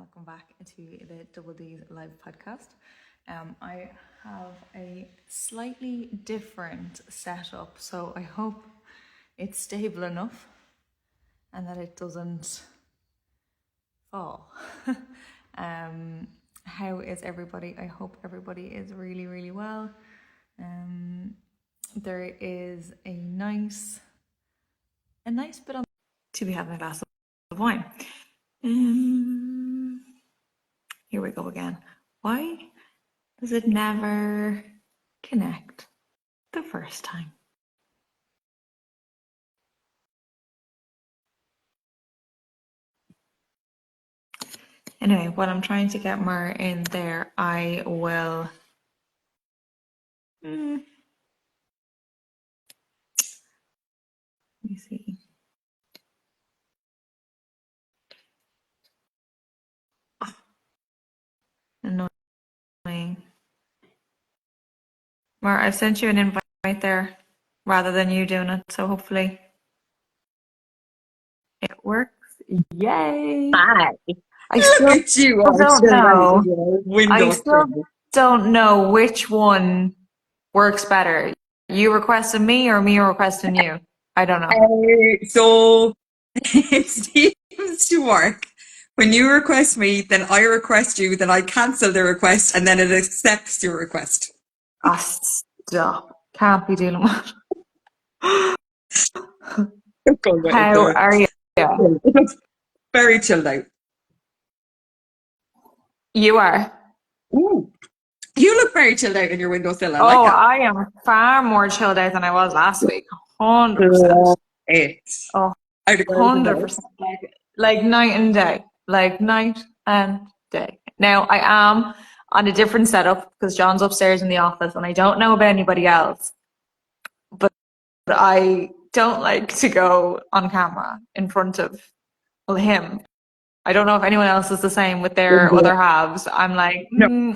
welcome back to the Double D's live podcast. I have a slightly different setup, so I hope it's stable enough and that it doesn't fall. How is everybody? I hope everybody is really, really well. There is a nice bit on to be having a glass of wine. Here we go again. Why does it never connect the first time? Anyway, while I'm trying to get Muir in there, I will let me see. Annoying. Muir, I've sent you an invite there rather than you doing it, so hopefully it works. Yay! Hi. Look at you. I still don't know which one works better. You requesting me or me requesting you? I don't know. So it seems to work. When you request me, then I request you, then I cancel the request, and then it accepts your request. Stop. Can't be dealing with it. How are you? Very chilled out. You are? Ooh. You look very chilled out in your windowsill. I like that. I am far more chilled out than I was last week. 100%. 100%. Like night and day. Like night and day. Now, I am on a different setup because John's upstairs in the office and I don't know about anybody else. But I don't like to go on camera in front of him. I don't know if anyone else is the same with their other halves. I'm like,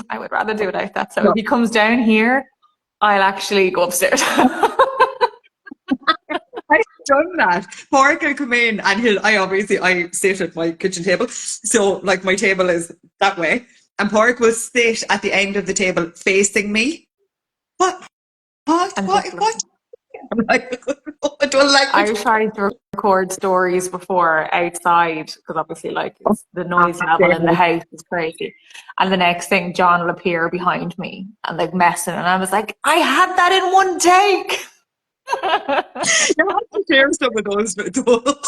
I would rather do it like that. So if he comes down here, I'll actually go upstairs. I've done that. Park will come in and I sit at my kitchen table. So like my table is that way. And Park will sit at the end of the table facing me. What? I'm like, I don't like it. I've tried to record stories before outside because obviously like the noise level in the house is crazy. And the next thing John will appear behind me and like messing and I was like, I had that in one take. You have to share some of those videos.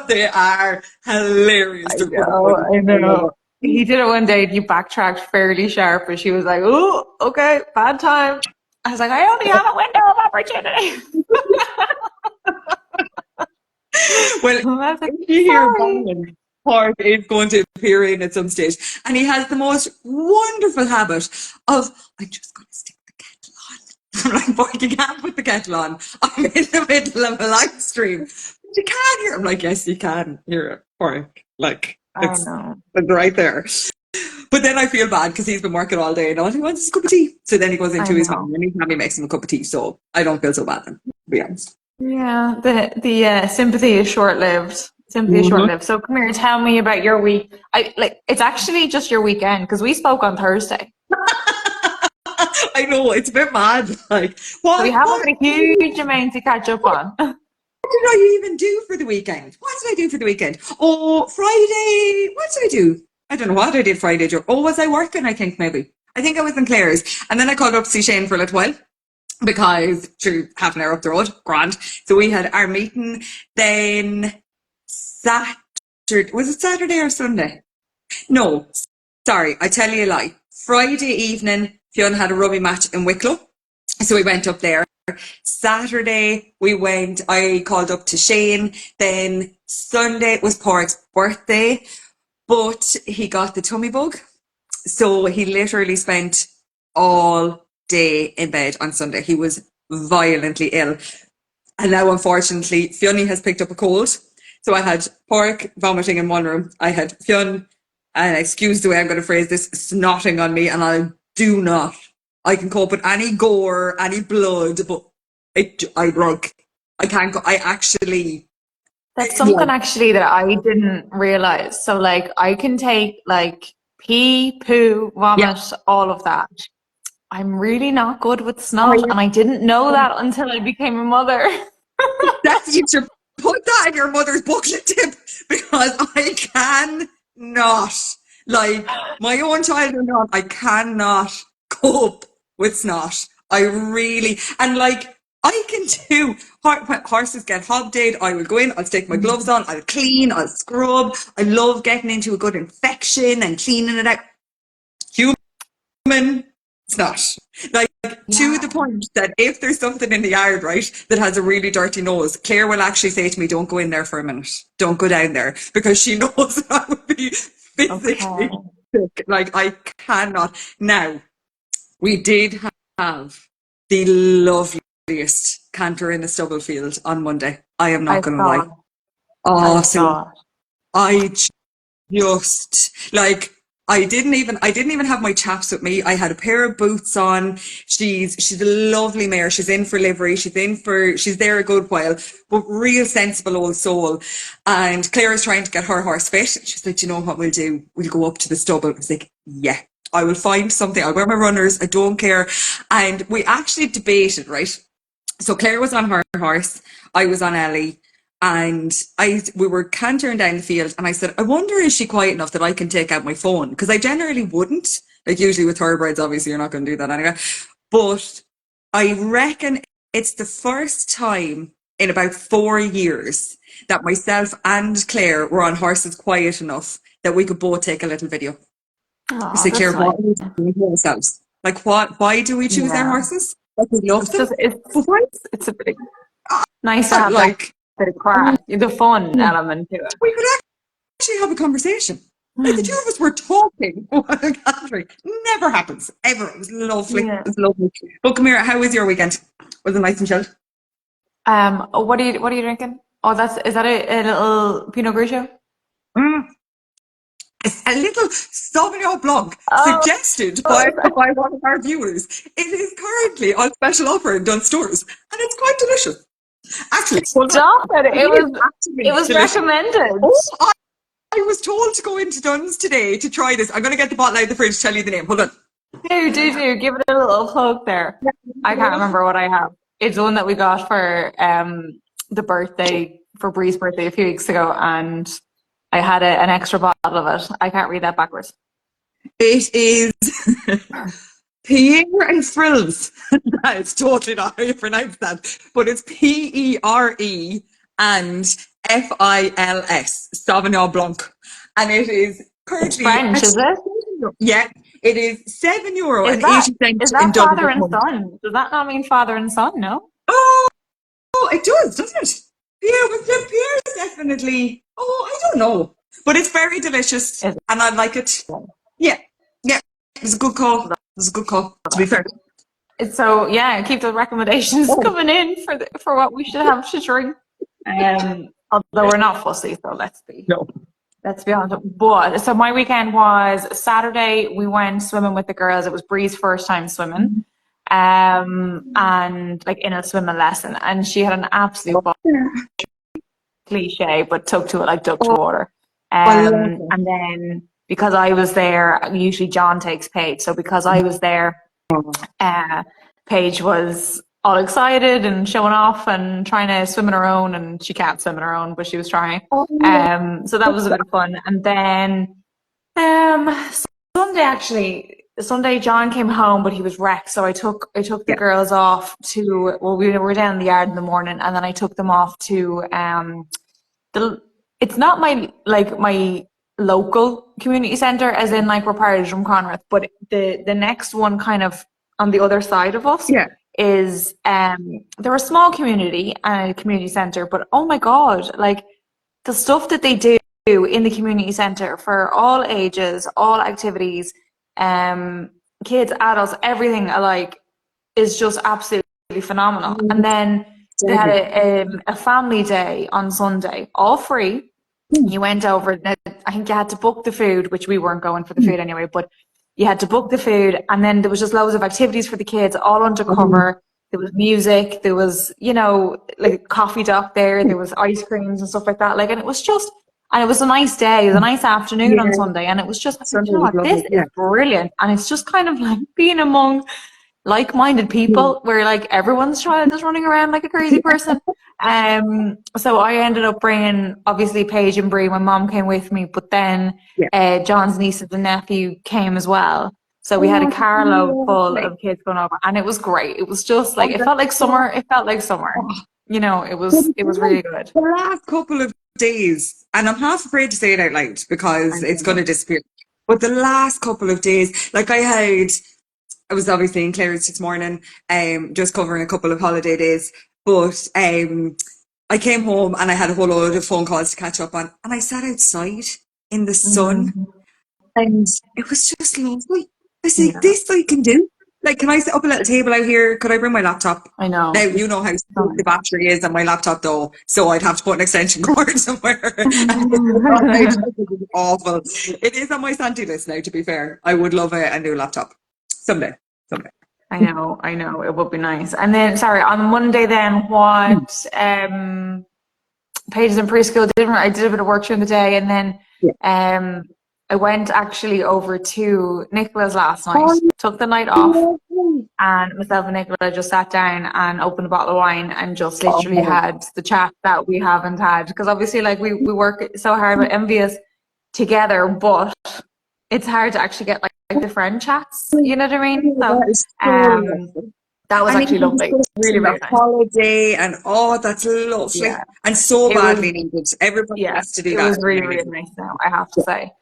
They are hilarious. I know. He did it one day and he backtracked fairly sharp and she was like, oh, okay, bad time. I was like, I only have a window of opportunity. Well, if you hear banging, Park is going to appear in at some stage. And he has the most wonderful habit of, I'm just going to stick the kettle on. I'm like, Park, you can't put the kettle on. I'm in the middle of a live stream. But you can hear it. I'm like, yes, you can hear it, Park. Like, it's right there. But then I feel bad because he's been working all day and all he wants is a cup of tea. So then he goes into his mum and his mommy makes him a cup of tea. So I don't feel so bad then, to be honest. Yeah, the sympathy is short-lived. Is short-lived. So come here, tell me about your week. It's actually just your weekend because we spoke on Thursday. I know, it's a bit mad. Like, what? We have a huge amount to catch up on. What did I even do for the weekend? What did I do for the weekend? Oh, Friday. What did I do? I don't know what I did Friday. Oh, was I working? I think maybe. I think I was in Clare's. And then I called up to see Shane for a little while because through half an hour up the road, grand. So we had our meeting. Then Saturday, was it Saturday or Sunday? No, sorry, I tell you a lie. Friday evening, Fiona had a rugby match in Wicklow. So we went up there. Saturday, I called up to Shane. Then Sunday was Park's birthday. But he got the tummy bug. So he literally spent all day in bed on Sunday. He was violently ill. And now, unfortunately, Fiona has picked up a cold. So I had Park vomiting in one room. I had Fiona, and excuse the way I'm going to phrase this, snotting on me. And I can cope with any gore, any blood, but I broke. I can't go. That's Like, something actually that I didn't realize. So like I can take like pee, poo, yeah, vomit, all of that. I'm really not good with I, snot, and I didn't know that until I became a mother. you should put that in your mother's booklet tip because I cannot, like my own child or not, I cannot cope with snot. I really, and like I can do, when horses get hobdayed, I will go in, I'll take my gloves on, I'll clean, I'll scrub. I love getting into a good infection and cleaning it out. Human, it's not. Like, to Yeah. the point that if there's something in the yard, right, that has a really dirty nose, Claire will actually say to me, don't go in there for a minute. Don't go down there because she knows I would be Okay. physically sick. Like, I cannot. Now, we did have the loveliest canter in the stubble field on Monday. I am not I going to saw lie. it. I Oh, so saw it. I just like I didn't even have my chaps with me. I had a pair of boots on. She's a lovely mare. She's in for livery. She's there a good while, but real sensible old soul. And Claire is trying to get her horse fit. She's like, "Do you know what we'll do? We'll go up to the stubble." I was like, yeah, I will find something. I'll wear my runners. I don't care. And we actually debated, right? So Claire was on her horse, I was on Ellie, and we were cantering down the field, and I said, I wonder is she quiet enough that I can take out my phone? Because I generally wouldn't. Like usually with thoroughbreds, obviously you're not going to do that anyway. But I reckon it's the first time in about 4 years that myself and Claire were on horses quiet enough that we could both take a little video. I Oh, say, that's Claire, nice. what are we doing for ourselves? Like, why do we choose our Yeah. horses? Like, we love It's them. just But why? it's a bit nice to have that Like, bit of crack, the fun element to it. we could actually have a conversation. Like the two Hmm. of us were talking while gathering. Never happens. Ever. It was lovely. It Yeah. was lovely. But come here, how was your weekend? Was it nice and chilled? What are you drinking? Oh, is that a little Pinot Grigio? Mm. A little Sauvignon Blanc Oh, suggested by one of our viewers. It is currently on special offer in Dunnes stores, and it's quite delicious. Actually, hold on. stop it. It It is was it actually was delicious. recommended. Oh, I was told to go into Dunn's today to try this. I'm going to get the bottle out of the fridge to tell you the name. Hold on. Do. Give it a little plug there. I can't remember what I have. It's one that we got for the birthday, for Bree's birthday a few weeks ago, and I had an extra bottle of it. I can't read that backwards. It is Pierre and Frills. It's totally not how you pronounce that, but it's Pere and Fils, Sauvignon Blanc. And it is It's currently, French, is it? yeah, it is €7 Is and that 80 cents is that in Dublin father this and month. son? Does that not mean father and son? No. Oh, it does, doesn't it? Pierre, but Pierre is definitely, I don't know. But it's very delicious Is and I like it. Yeah, yeah, it was a good call. It was a good call, to be fair. So yeah, keep the recommendations Oh, coming in for what we should have to drink. Although we're not fussy, so no. let's be honest. But so my weekend was Saturday. We went swimming with the girls. It was Bree's first time swimming, and like in a swimming lesson, and she had an absolute ball, cliche, but took to it like duck to Oh, water. I love it. And then because I was there, usually John takes Paige. So because I was there, uh, Paige was all excited and showing off and trying to swim on her own, and she can't swim on her own, but she was trying. So that was a bit of fun. And then Sunday actually, Sunday John came home, but he was wrecked. So I took the Yeah. girls off to, well, we were down in the yard in the morning, and then I took them off to the it's not my local community centre, as in like we're part of Drumconrath, but the next one kind of on the other side of us Yeah. is they're a small community and a community centre, but oh my god, like the stuff that they do in the community centre for all ages, all activities, kids, adults, everything alike is just absolutely phenomenal. And then they had a family day on Sunday, all free. You went over, I think you had to book the food, which we weren't going for the food anyway, but you had to book the food, and then there was just loads of activities for the kids, all undercover. there was music, there was, you know, like a coffee dock there was ice creams and stuff like that. Like, and it was just, and it was a nice day, it was a nice afternoon on Yeah. Sunday, and it was just, I said, Sunday you know was what, this lovely. is Yeah. brilliant. And it's just kind of like being among like-minded people where like everyone's trying just running around like a crazy person. So I ended up bringing obviously Paige and Brie. My mom came with me, but then Yeah. John's nieces and nephew came as well. So we had a Oh, carload full lovely. of kids going over, and it was great. It was just like Oh, it that's felt like so. summer. It felt like summer. Oh, You know, but it was really good. the last couple of days, and I'm half afraid to say it out loud I because it's going know. to disappear. But the last couple of days, like I was obviously in Clare's this morning, just covering a couple of holiday days. But I came home and I had a whole load of phone calls to catch up on, and I sat outside in the sun, Mhm. and it was just lovely. I was like, Yeah, this I can do. Like, can I set up a little table out here? Could I bring my laptop? I know. Now, you know how So small the battery is on my laptop, though, so I'd have to put an extension cord somewhere. And nice. it's awful. It is on my Santi list now, to be fair. I would love a new laptop. Someday. Someday. I know, it would be nice. And then, sorry, on Monday then, what Pages in preschool I did a bit of work during the day, and then Yeah. I went actually over to Nicola's last night, Oh, took the night off, and myself and Nicola just sat down and opened a bottle of wine and just literally oh, had the chat that we haven't had. Because obviously, like, we work so hard with MVS together, but it's hard to actually get like the friend chats, you know what I mean? So that is so um, lovely. that was And actually even lovely. Really, discussing really the nice. holiday and oh, that's lovely. Yeah. And so It was badly needed. Everybody Yeah, has to do it that was at the really, minute. really nice now, I have to say.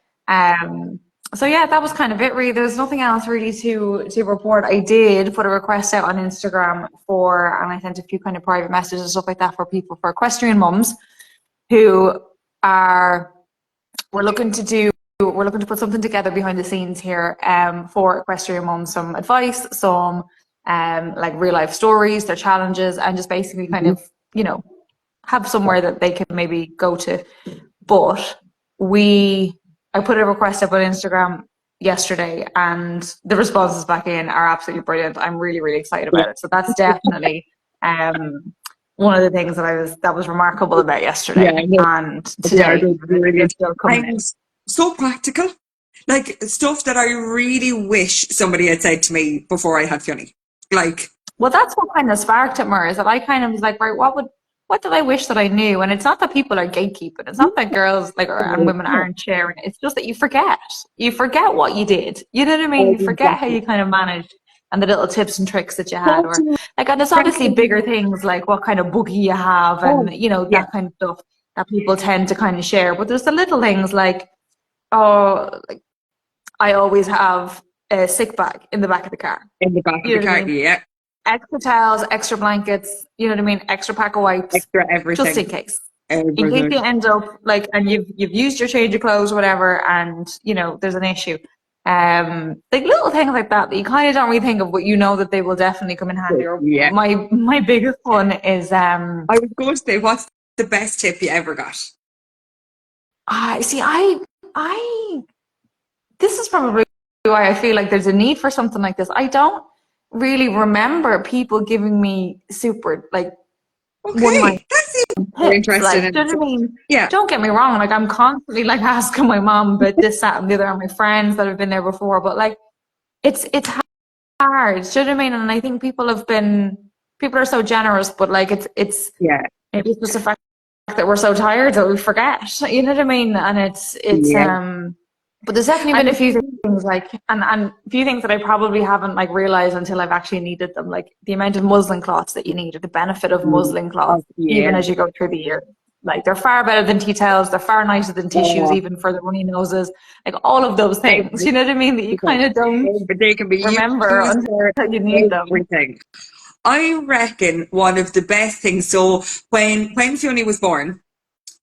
So yeah, that was kind of it really. There's nothing else really to report. I did put a request out on Instagram and I sent a few kind of private messages and stuff like that for people, for equestrian mums who are, we're looking to put something together behind the scenes here, for equestrian mums, some advice, some, like real life stories, their challenges, and just basically kind Mhm. of, you know, have somewhere that they can maybe go to. But I put a request up on Instagram yesterday, and the responses back in are absolutely brilliant. I'm really, really excited Yeah. about it. So that's definitely one of the things that was remarkable about Yeah, yesterday I know. and They are today. good, They're brilliant. still coming in. And so practical. Like stuff that I really wish somebody had said to me before I had Fiona. Like, Well, that's what kind of sparked it, Mur, is that I kind of was like, right, what did I wish that I knew? And it's not that people are gatekeeping. It's not that girls and women no, aren't sharing. It's just that you forget. You forget what you did. You know what I mean? You forget how exactly. you kind of managed and the little tips and tricks that you had, or Talk like, and it's obviously bigger things like what kind of boogie you have, oh, and you know, yeah, that kind of stuff that people tend to kind of share. But there's the little things like, oh, like I always have a sick bag in the back of the car. in the back of You the know what I car. mean? Yeah, Extra towels, extra blankets, you know what I mean? Extra pack of wipes, extra just in everything. case. In case you Everything. end up like, and you've used your change of clothes or whatever, and you know there's an issue. Like little things like that that you kind of don't really think of, but you know that they will definitely come in handy. Or Yeah. my biggest one is I was going to say, what's the best tip you ever got? I see I this is probably why I feel like there's a need for something like this. I don't really remember people giving me super like one night Okay, that's even more tips. interesting. Like, do you know what I mean? Yeah, Don't get me wrong. Like, I'm constantly like asking my mom about this, that, and the other, and my friends that have been there before. But like, it's hard. Do you know what I mean? And I think people are so generous, but like, it's yeah, maybe it's just the fact that we're so tired that we forget. You know what I mean? And it's yeah. but there's definitely been a And few things like, and a few things that I probably haven't like realized until I've actually needed them, like the amount of muslin cloths that you need, or the benefit of muslin cloths, oh, yeah. even as you go through the year. Like they're far better than tea towels, they're far nicer than tissues, Oh, even for the runny noses, like all of those things. You know what I mean? That you kind of don't but they can be remember used for until you need them. everything. I reckon one of the best things. So when Fiona was born,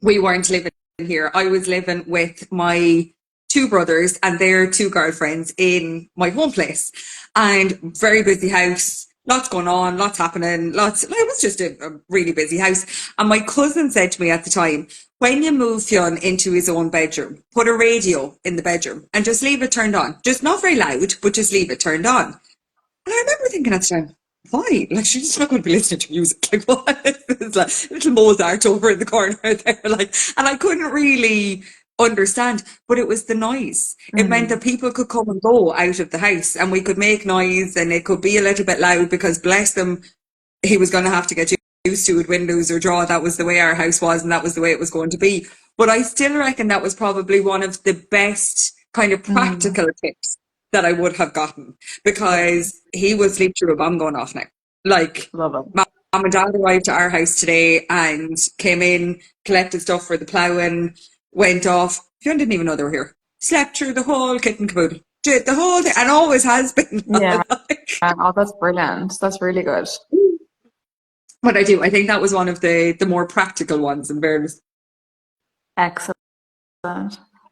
we weren't living here. I was living with my two brothers and their two girlfriends in my home place, and very busy house. Lots going on, lots happening, lots. It was just a really busy house. And my cousin said to me at the time, when you move Fionn into his own bedroom, put a radio in the bedroom and just leave it turned on. Just not very loud, but just leave it turned on. And I remember thinking at the time, why? Like, she's not going to be listening to music. Like, what? It's like little Mozart over in the corner there. Like, and I couldn't really understand, but it was the noise. It meant that people could come and go out of the house and we could make noise and it could be a little bit loud because bless them, he was going to have to get used to it, win, lose or draw. That was the way our house was and that was the way it was going to be. But I still reckon that was probably one of the best kind of practical tips that I would have gotten because he will sleep through a bomb going off now. Like, Love it. mom and dad arrived to our house today and came in, collected stuff for the ploughing, went off. Fionn didn't even know they were here. Slept through the whole kit and caboodle. Did the whole thing and always has been. Yeah. Like, Oh, that's brilliant. That's really good. but I do. I think that was one of the more practical ones in fairness. Excellent.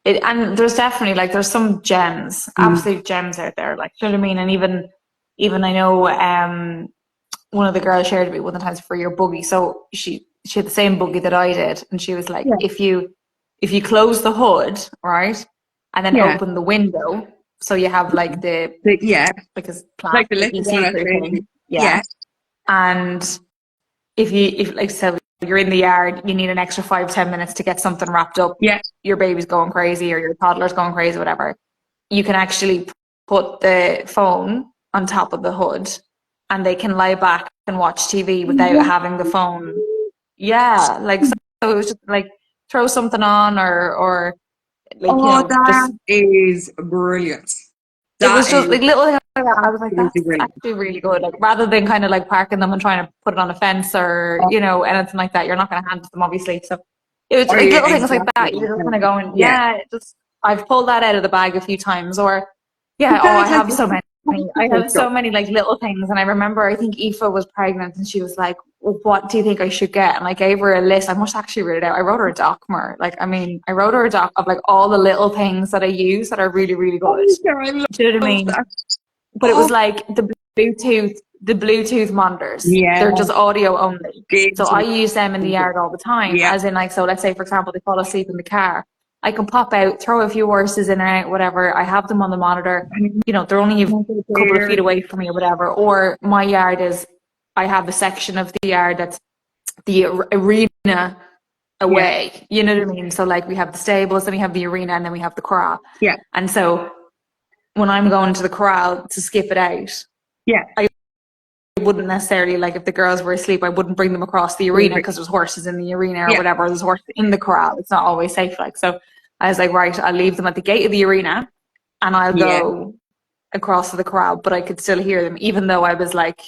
And there's definitely like there's some gems, absolute gems out there. Like, you know what I mean? And even I know one of the girls shared with me one of the times for your buggy. So she had the same buggy that I did, and she was like, if you close the hood, right, and then open the window, so you have like because like the plastic, you little see one, through thing. yeah. And if like so you're in the yard, you need an extra 5-10 minutes to get something wrapped up. Yeah. Your baby's going crazy or your toddler's going crazy, whatever. You can actually put the phone on top of the hood and they can lie back and watch TV without having the phone. Yeah, like so it was just like throw something on or like that just is brilliant. it was just like little things like that. I was like, that's brilliant. actually really good. Like rather than kind of like parking them and trying to put it on a fence or anything like that, you're not going to hand them obviously. So it was like little things like that. You're just kind of going, I've pulled that out of the bag a few times, or I have so many. I have so many like little things, and I remember I think Aoife was pregnant, and she was like, well, "What do you think I should get?" And I gave her a list. I must actually read it out. I wrote her a doc, Muir. I wrote her a doc of like all the little things that I use that are really, really good. Do you know what I mean? That. But it was like the Bluetooth monitors. Yeah. They're just audio only. Big So I use them in the yard all the time. Yeah. As in like, so let's say for example, they fall asleep in the car. I can pop out, throw a few horses in and out, whatever. I have them on the monitor. They're only a couple of feet away from me or whatever. Or my yard I have a section of the yard that's the arena away. You know what I mean? So like we have the stables, then we have the arena, and then we have the corral. Yeah. And so when I'm going to the corral to skip it out, I wouldn't necessarily, like if the girls were asleep, I wouldn't bring them across the arena because there's horses in the arena or whatever. There's horses in the corral. It's not always safe. Like, so I was like, right, I'll leave them at the gate of the arena and I'll go across to the corral, but I could still hear them even though I was like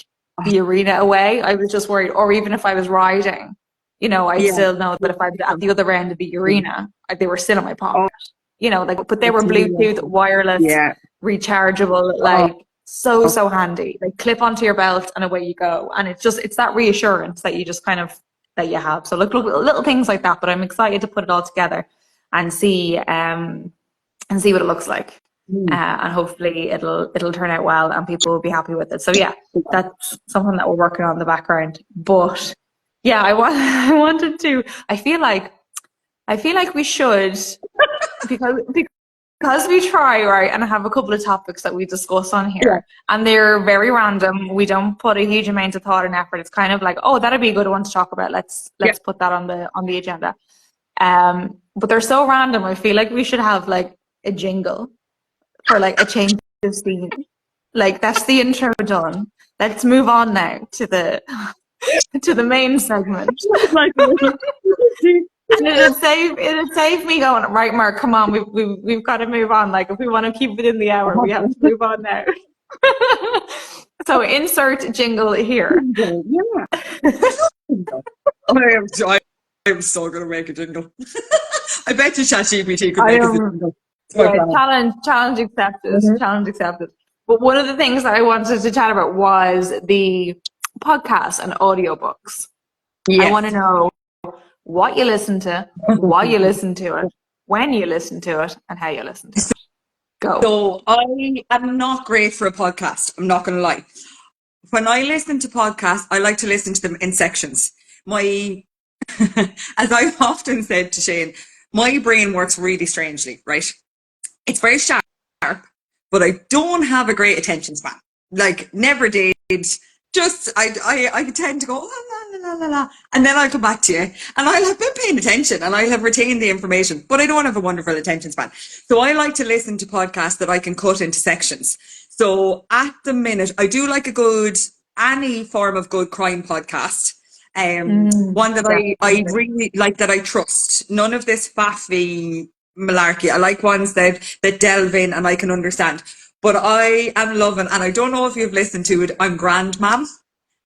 the arena away. I was just worried. Or even if I was riding, I still know that if I was at the other end of the arena, they were still in my pocket. But they were Bluetooth, wireless, rechargeable, like so handy. Like clip onto your belt and away you go. And it's that reassurance that you just kind of, that you have. So look, little things like that, but I'm excited to put it all together and see what it looks like. And hopefully it'll turn out well and people will be happy with it. So yeah, that's something that we're working on in the background. But yeah, I wanted to, I feel like we should, because we try, right, and have a couple of topics that we discuss on here, and they're very random. We don't put a huge amount of thought and effort. It's kind of like, oh, that'd be a good one to talk about. Let's put that on the agenda. But they're so random. I feel like we should have like a jingle for like a change of scene. Like that's the intro done. Let's move on now to the main segment. And it'd save me going, right, Mark, come on, we've got to move on. Like if we want to keep within the hour, we have to move on now. So insert jingle here. I'm so gonna make a jingle. I bet you ChatGPT could make a jingle. Challenge accepted. Challenge accepted. But one of the things that I wanted to chat about was the podcasts and audiobooks. I want to know what you listen to, why you listen to it, when you listen to it, and how you listen to it. Go. So I am not great for a podcast. I'm not going to lie. When I listen to podcasts, I like to listen to them in sections. As I've often said to Shane, my brain works really strangely, right? It's very sharp, but I don't have a great attention span. Like, never did. just I tend to go la, la, la, la, la, and then I'll come back to you, and I'll have been paying attention, and I'll have retained the information, but I don't have a wonderful attention span. So I like to listen to podcasts that I can cut into sections. So at the minute, I do like any form of good crime podcast. One that I Definitely. really like, that I trust. None of this faffy malarkey. I like ones that delve in and I can understand. But I am loving, and I don't know if you've listened to it, I'm Grand Mam.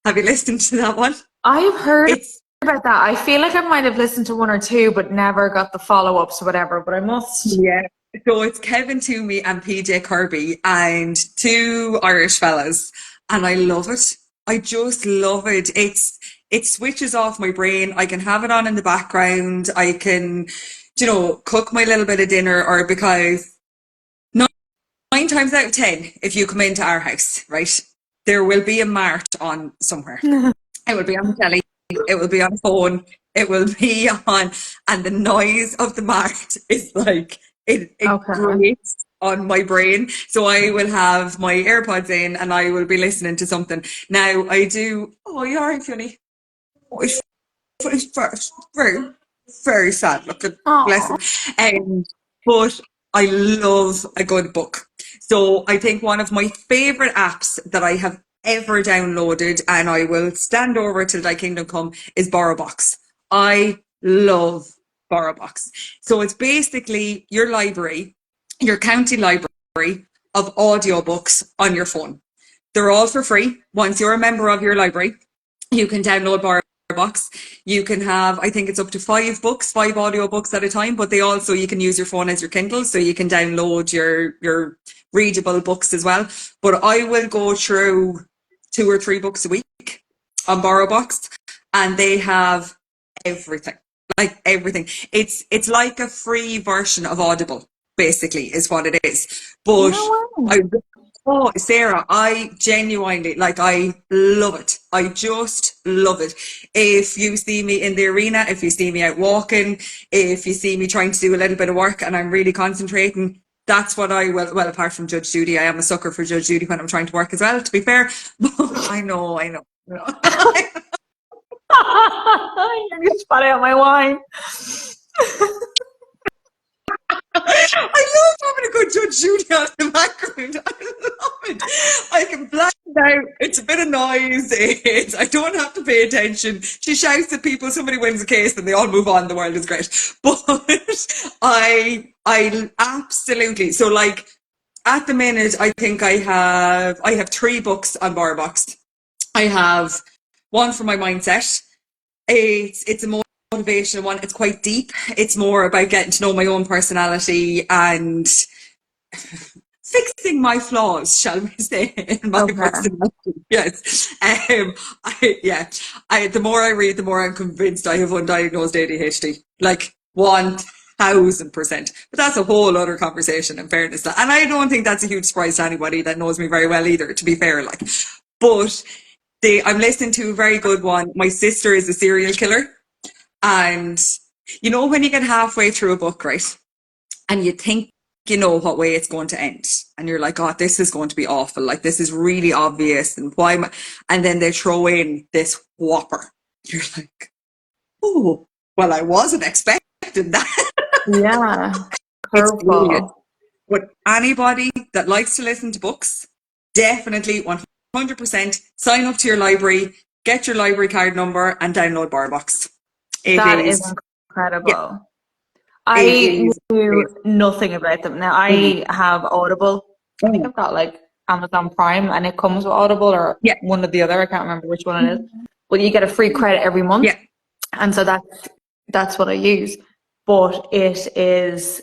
Have you listened to that one? I've heard It's, about that. I feel like I might have listened to one or two, but never got the follow-ups or whatever, but I must. yeah. So it's Kevin Toomey and PJ Kirby, and two Irish fellas, and I love it. I just love it. It switches off my brain. I can have it on in the background. I can, cook my little bit of dinner, or because 9 times out of 10, if you come into our house, right, there will be a mart on somewhere. It will be on the telly, it will be on a phone, it will be on, and the noise of the mart is like, it Okay. grates on my brain. So I will have my AirPods in and I will be listening to something. Now I do, oh, you're all right, Fiona. Oh, it's very, very sad looking, bless him. Oh. But I love a good book. So I think one of my favorite apps that I have ever downloaded, and I will stand over till thy kingdom come, is BorrowBox. I love BorrowBox. So it's basically your library, your county library of audiobooks on your phone. They're all for free. Once you're a member of your library, you can download BorrowBox. You can have, I think it's up to 5 books, 5 audiobooks at a time, but you can use your phone as your Kindle, so you can download your readable books as well. But I will go through 2 or 3 books a week on BorrowBox, and they have everything, like everything. It's like a free version of Audible, basically, is what it is. But No way. I Oh, Sarah, I genuinely, I love it. I just love it. If you see me in the arena, if you see me out walking, if you see me trying to do a little bit of work and I'm really concentrating, that's what well, apart from Judge Judy, I am a sucker for Judge Judy when I'm trying to work as well, to be fair. But I know. You're just spotting out my wine. I love having a good Judge Judy on in the background. I love it. I can black it out. It's a bit of noise. I don't have to pay attention. She shouts at people. Somebody wins a case, and they all move on. The world is great. But I absolutely. So, at the minute, I think I have 3 books on BorrowBox. I have one for my mindset. It's a motivational one. It's quite deep. It's more about getting to know my own personality and fixing my flaws, shall we say, in my Okay. personality. Yes. The more I read, the more I'm convinced I have undiagnosed ADHD. 1000%. But that's a whole other conversation, in fairness. And I don't think that's a huge surprise to anybody that knows me very well either, to be fair. But I'm listening to a very good one. My sister is a serial killer. And when you get halfway through a book, right, and you think you know what way it's going to end, and you're like, oh, this is going to be awful, this is really obvious, and why and then they throw in this whopper. You're like, oh, well, I wasn't expecting that. Yeah. It's brilliant. Curveball. But anybody that likes to listen to books, definitely 100% sign up to your library, get your library card number, and download BorrowBox. It That is is, yeah, incredible. it I is. knew nothing about them. Now I have Audible. I think Mm. I've got Amazon Prime and it comes with Audible or Yeah, one or the other. I can't remember which one it is. But you get a free credit every month. yeah, And so that's what I use. But it is,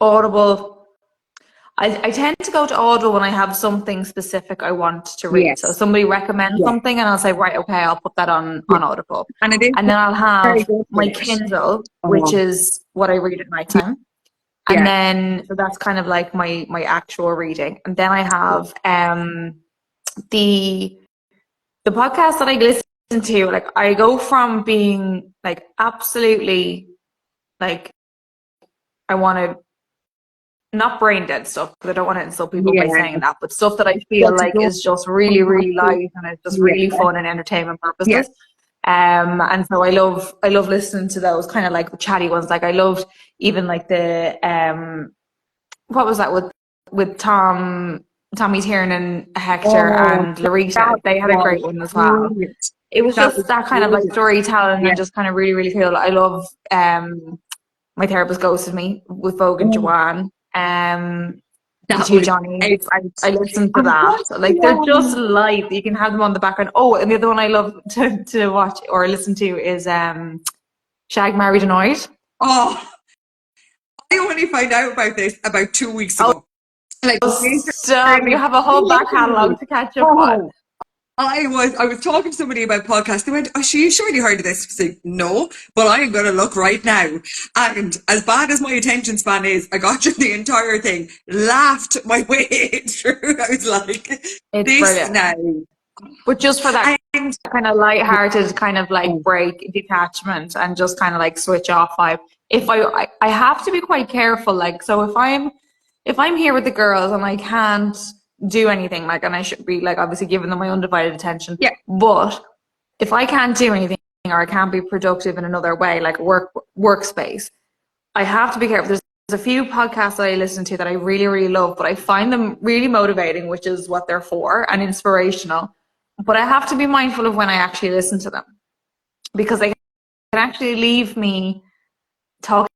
Audible. I tend to go to Audible when I have something specific I want to read. So yes, somebody recommends yeah, something and I'll say, right, okay, I'll put that on yeah. Audible. And it is And then I'll very have good for my it. Kindle, which Oh, is what I read at nighttime. And yeah, then so that's kind of like my actual reading. And then I have the podcast that I listen to, I go from being absolutely I want to not brain dead stuff, because I don't want to insult people by Yeah. saying that, but stuff that I feel That's like good. is just really, really light and it's just Yeah. really fun and entertainment Yeah. purposes. And so I love listening to those kind of like chatty ones. Like I loved even like the what was that with Tommy Tiernan, Hector Oh, and Larita. that They had a was great one as well. brilliant. It was That just was that kind of like brilliant. storytelling Yeah. and just kind of really, really cool. I love My Therapist Ghosted Me with Vogue and Oh, Joanne. The that two was Johnnies. excellent. I listened to And that. what's the Like they're just light. You can have them on the background. Oh, and the other one I love to watch or listen to is Shag Married Annoyed. Oh, I only found out about this about 2 weeks Oh, ago. Like, stop. You have a whole back catalogue to catch up on. oh, I was talking to somebody about podcasts. They went, "Oh, you surely heard of this?" I was like, "No, but I am going to look right now." And as bad as my attention span is, I got through the entire thing, laughed my way through. I was like, It's "This brilliant. now," But just for that and kind of light-hearted kind of like break detachment and just kind of like switch off vibe. If I have to be quite careful, like, so if I'm here with the girls and I can't do anything, like, and I should be like obviously giving them my undivided attention, yeah, but if I can't do anything or I can't be productive in another way, like workspace, I have to be careful. There's a few podcasts that I listen to that I really, really love, but I find them really motivating, which is what they're for, and inspirational. But I have to be mindful of when I actually listen to them, because they can actually leave me talking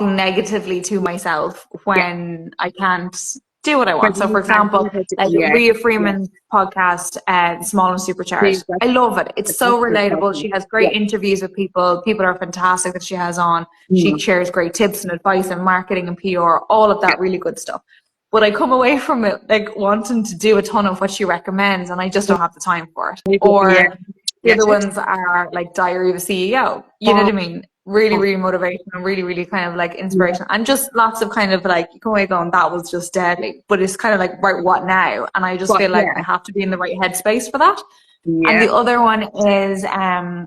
negatively to myself yeah. when I can't do what I But want. So, for you can't example, do it. like Yeah, Rhea yeah. Freeman's podcast, Small and See, Supercharged. I love it. It's so relatable. She has yeah. great interviews with people. People are fantastic that she has on. She Mm, shares great tips and advice and marketing and PR, all of yeah. that really good stuff. But I come away from it like wanting to do a ton of what she recommends, and I just don't have the time for it. Yeah. Or the Yeah. other ones are like Diary of a CEO. You know what I mean? Really, really motivational, really, really kind of like Yeah. inspirational, and just lots of kind of like you come away going, that was just deadly. But it's kind of like, right, what now? And I just But feel like I yeah. have to be in the right headspace for that. And Yeah. the other one is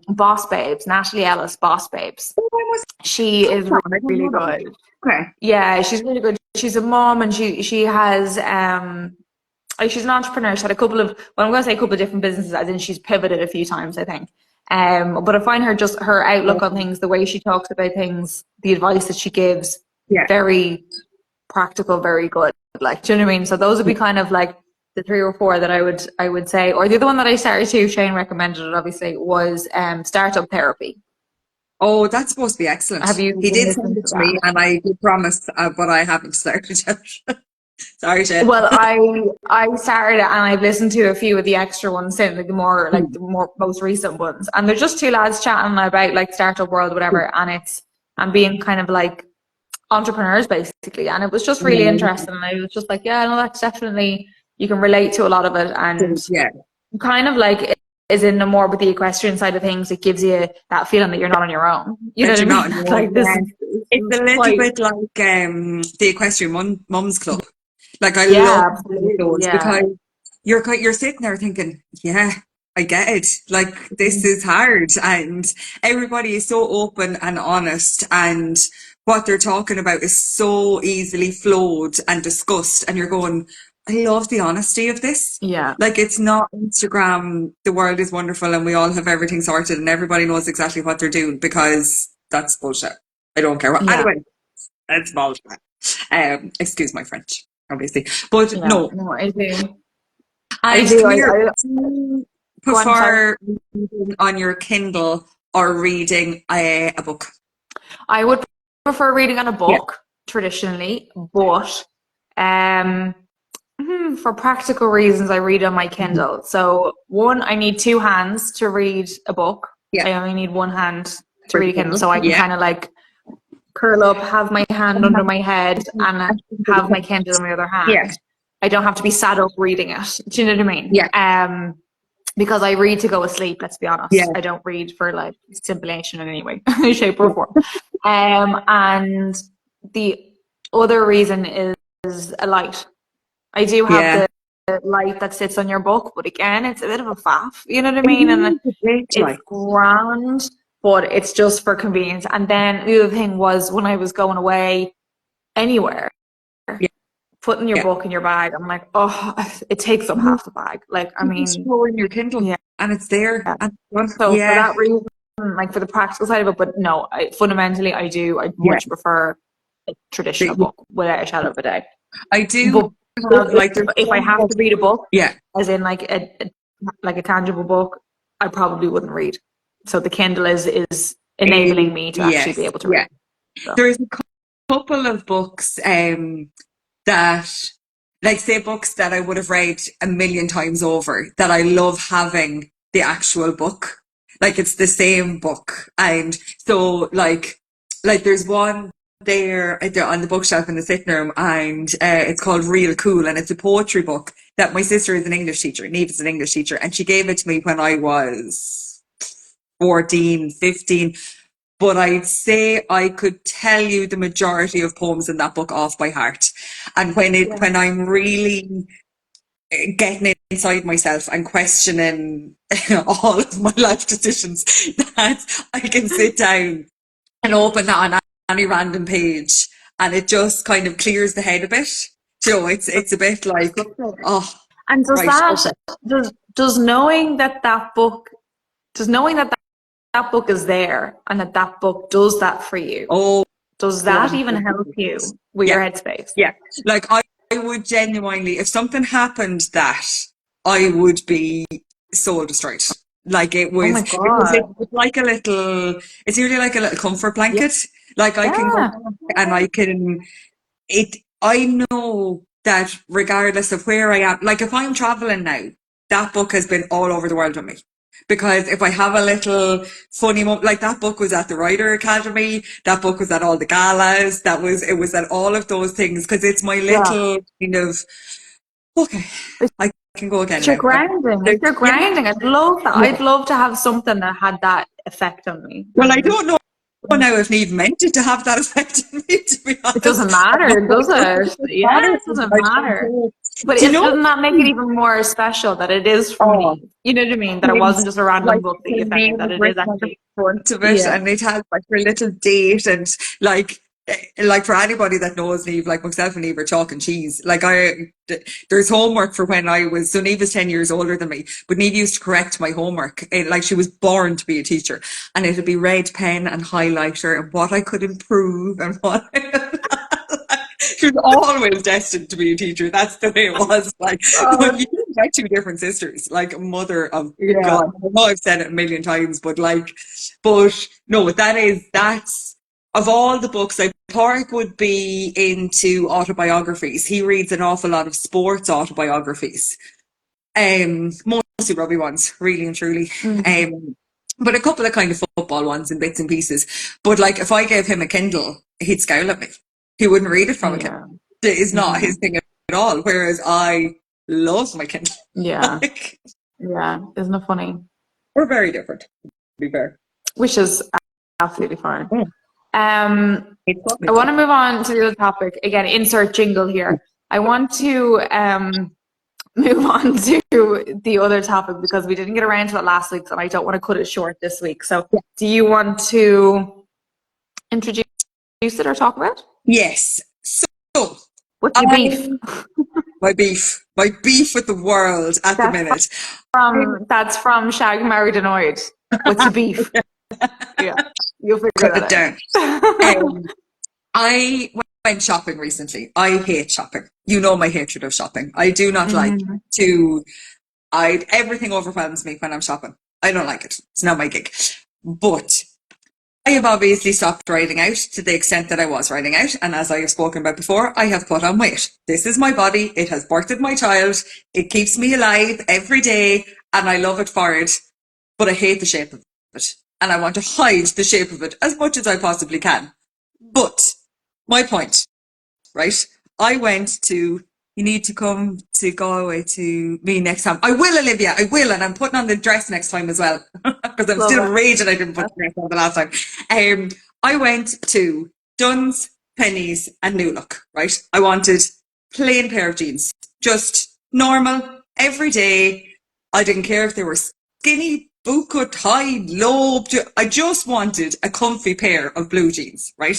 Boss Babes, Natalie Ellis, Boss Babes. Oh, I must She have is that. I don't really know that one. good. Okay. Yeah, she's really good. She's a mom, and she has like she's an entrepreneur. She had a couple of, well, I'm going to say a couple of different businesses, as in she's pivoted a few times, I think. But I find her, just her outlook on things, the way she talks about things, the advice that she gives, Yeah. very practical, very good. Like, do you know what I mean? So those would be kind of like the 3 or 4 that I would say. Or the other one that I started to, Shane recommended it obviously, was Startup Therapy. Oh, that's supposed to be excellent. Have you He been did send listening it to to me, that? and I did promise, but I haven't started yet. Sorry, Shane. Well, I started it and I've listened to a few of the extra ones since, like the more most recent ones, and they're just two lads chatting about like startup world, whatever, and being kind of like entrepreneurs basically, and it was just really interesting. And I was just like, yeah, no, that's definitely, you can relate to a lot of it, and Yeah. kind of like is in the more with the equestrian side of things, it gives you that feeling that you're not on your own. You know That what you're I not mean? on your Like own. this Yeah. It's a is little quite, bit like the Equestrian Mums Club. Like, I yeah, love absolutely, those yeah, because you're sitting there thinking, yeah, I get it. Like, this is hard, and everybody is so open and honest, and what they're talking about is so easily flowed and discussed, and you're going, I love the honesty of this. yeah, Like, it's not Instagram, the world is wonderful and we all have everything sorted and everybody knows exactly what they're doing, because that's bullshit. I don't care what. yeah, Anyway, that's bullshit. Excuse my French, obviously. But yeah. no. No, I do. I And do. come here, I do you go on, sorry. prefer reading on your Kindle or reading a book? I would prefer reading on a Yeah. book traditionally, but um, for practical reasons, I read on my Mhm. Kindle. So one, I need two hands to read a book. Yeah. I only need one hand to For the read a Kindle, Kindle. so I can Yeah. kind of like curl up, have my hand under my head, and have my Kindle in my other Yeah. hand. I don't have to be sat up reading it. Do you know what I mean? Yeah. Because I read to go asleep, let's be Yeah. honest. I don't read for like stimulation in any way, shape or form. And the other reason is a light. I do have Yeah. the light that sits on your book, but again, it's a bit of a faff, you know what I It mean? And is a bit it's like, grand, but it's just for convenience. And then the other thing was, when I was going away anywhere, putting your Yeah. book in your bag, I'm like, oh, it takes up half the bag. Like, I You mean, just throw in your Kindle yeah. and it's there. Yeah. And So for yeah, that reason, like for the practical side of it, but no, fundamentally I do. I'd yeah. much prefer a traditional Yeah. book without a shadow of a doubt. I do But have like if I have to read a book, yeah, as in like a tangible book, I probably wouldn't read. So the Kindle is enabling me to actually be yes, able to yeah. read. So. There's a couple of books that, like, say, books that I would have read a million times over, that I love having the actual book. Like, it's the same book. And so, like there's one there on the bookshelf in the sitting room, and it's called Real Cool, and it's a poetry book that my sister is an English teacher. Neve is an English teacher, and she gave it to me when I was 14, 15. But I'd say I could tell you the majority of poems in that book off by heart. And when I'm really getting inside myself and questioning all of my life decisions, that I can sit down and open that on any random page, and it just kind of clears the head a bit. So it's a bit like, oh, And right, okay. does knowing that book is there and that book does that for you, Oh, does that even help you with yeah, your headspace? yeah. Like I would genuinely, if something happened, that I would be soul destroyed. Like it Oh was, my God. it's like a little, it's really like a little comfort Yeah. blanket. Like I can go Yeah. back and I know that regardless of where I am, like if I'm traveling now, that book has been all over the world with me. Because if I have a little funny moment, like that book was at the Writer Academy, that book was at all the galas, it was at all of those things, because it's my Yeah. little kind of, okay, I can go again It's your now. grounding. It's your Yeah, grounding. I'd love that. yeah. I'd love to have something that had that effect on me. Well, I And don't know now if Neve meant it to have that effect on me, to be it honest. doesn't matter, does it? It Yeah, it matters. doesn't I matter. don't. But Do you know? doesn't that make it even more special that it is from Oh, me? You know what I mean? That it and wasn't just a random like book that her you sent me, name that was it is written on the actually, front of it, yeah. and it had like her little date, and like like for anybody that knows Neve, like myself and Neve are chalk and cheese. Like there's homework for when I was, so Neve is 10 years older than me, but Neve used to correct my homework. Like she was born to be a teacher, and it'd be red pen and highlighter and what I could improve and what she was always destined to be a teacher. That's the way it was. Like, Oh, but you get two different sisters, like mother of yeah. God. I know I've said it a million times, but like, but no, that's of all the books. Like, Park would be into autobiographies. He reads an awful lot of sports autobiographies. Mostly rugby ones, really and truly. Mm, But a couple of kind of football ones in bits and pieces. But like, if I gave him a Kindle, he'd scowl at me. He wouldn't read it from a Kindle. yeah. It is not Yeah. his thing at all. Whereas I love my Kindle. Yeah. Like, Yeah. Isn't it funny? we're very different, to be fair. Which is absolutely fine. Mm. It's I lovely. want to move on to the other topic. Again, insert jingle here. I want to move on to the other topic because we didn't get around to it last week, and I don't want to cut it short this week. So, do you want to introduce it or talk about? Yes. So, What's your beef? I, my beef with the world at the That's minute. that's from Shag Married Annoyed. What's your beef? Yeah, you'll figure Cut it that down. out. I went shopping recently. I hate shopping. You know my hatred of shopping. I do not like Mhm. to, everything overwhelms me when I'm shopping. I don't like it. It's not my gig. But I have obviously stopped riding out to the extent that I was riding out. And as I have spoken about before, I have put on weight. This is my body. It has birthed my child. It keeps me alive every day. And I love it for it. But I hate the shape of it. And I want to hide the shape of it as much as I possibly can. But my point, right? I went to, you need to come to Galway to me next time. I will, Olivia, I will. And I'm putting on the dress next time as well. Because I'm Love still it. raging I didn't put the dress on the last time. I went to Dunn's, Pennies and New Look, right? I wanted plain pair of jeans. Just normal, every day. I didn't care if they were skinny, bootcut, high, low. I just wanted a comfy pair of blue jeans, right?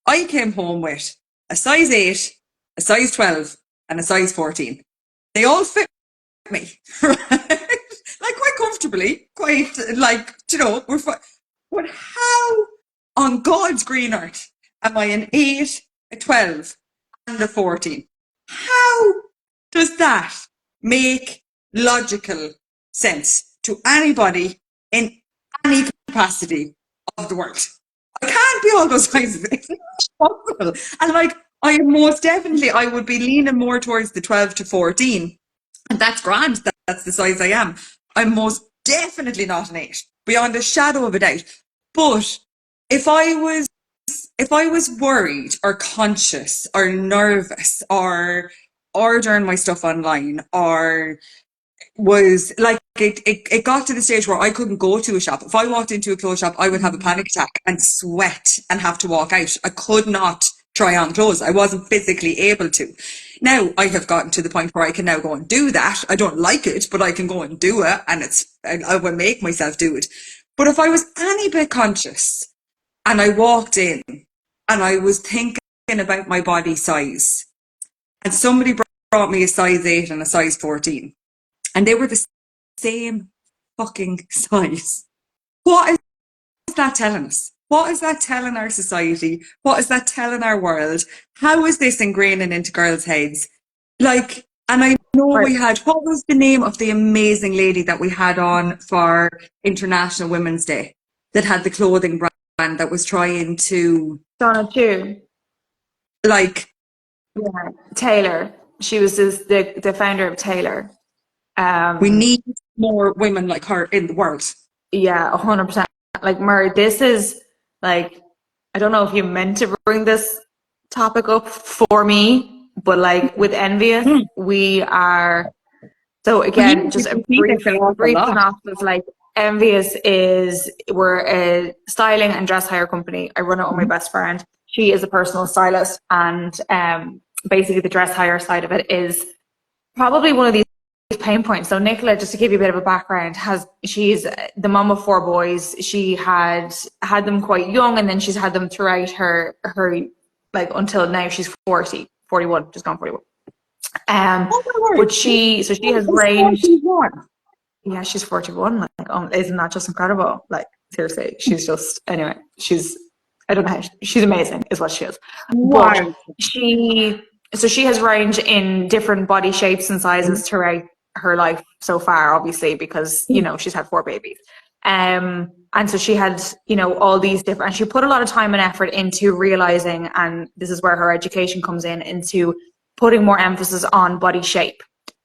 I came home with a size 8, a size 12, and a size 14. They all fit me, right? Like quite comfortably, quite like, you know, we're fine. But how on God's green earth am I an 8, a 12, and a 14? How does that make logical sense to anybody in any capacity of the world? I can't be all those sizes. It's not possible. And like, I most definitely, I would be leaning more towards the 12 to 14. And that's grand. That's the size I am. I'm most definitely not an 8, beyond a shadow of a doubt. But if I was worried or conscious or nervous or ordering my stuff online or was like it got to the stage where I couldn't go to a shop. If I walked into a clothes shop, I would have a panic attack and sweat and have to walk out. I could not try on clothes. I wasn't physically able to. Now I have gotten to the point where I can now go and do that. I don't like it, but I can go and do it, and I will make myself do it. But if I was any bit conscious and I walked in and I was thinking about my body size and somebody brought me a size 8 and a size 14, and they were the same fucking size. What is that telling us? What is that telling our society? What is that telling our world? How is this ingraining into girls' heads? Like, and I know we had, what was the name of the amazing lady that we had on for International Women's Day that had the clothing brand that was trying to, Donna too. like, Yeah, Taylor. She was the founder of Taylor. we need more women like her in the world. Yeah, 100%. Like, Murray, this is like, I don't know if you meant to bring this topic up for me, but like with Envious, we are, so again, just a brief synopsis, like Envious we're a styling and dress hire company. I run it with my best friend. She is a personal stylist, and basically the dress hire side of it is probably one of these pain points. So Nicola, just to give you a bit of a background, she's the mum of 4 boys. She had them quite young, and then she's had them throughout her like until now. She's 41, just gone 41. But she has ranged. 41. Yeah, she's 41. Like, isn't that just incredible? Like, seriously, she's just, anyway, I don't know, she's amazing is what she is. Wow. But she has ranged in different body shapes and sizes throughout her life so far, obviously, because, you know, she's had 4 babies. And so she had, you know, all these different, and she put a lot of time and effort into realizing, and this is where her education comes in, into putting more emphasis on body shape.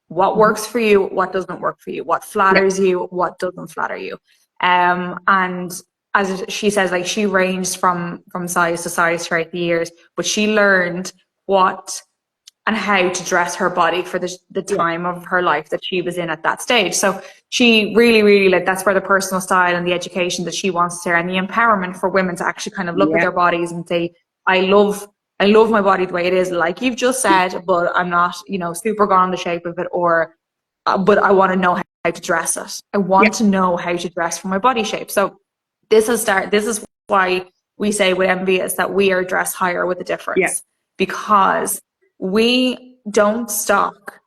What works for you, what doesn't work for you, what flatters you, what doesn't flatter you. And as she says, like, she ranged from size to size throughout the years, but she learned what and how to dress her body for the time of her life that she was in at that stage. So she really, really, like, that's where the personal style and the education that she wants to, and the empowerment for women to actually kind of look at their bodies and say, I love my body the way it is, like you've just said, but I'm not, you know, super gone on the shape of it, but I want to know how to dress it. I want to know how to dress for my body shape. So this is why we say with Envious that we are dress higher with a difference, because we don't stock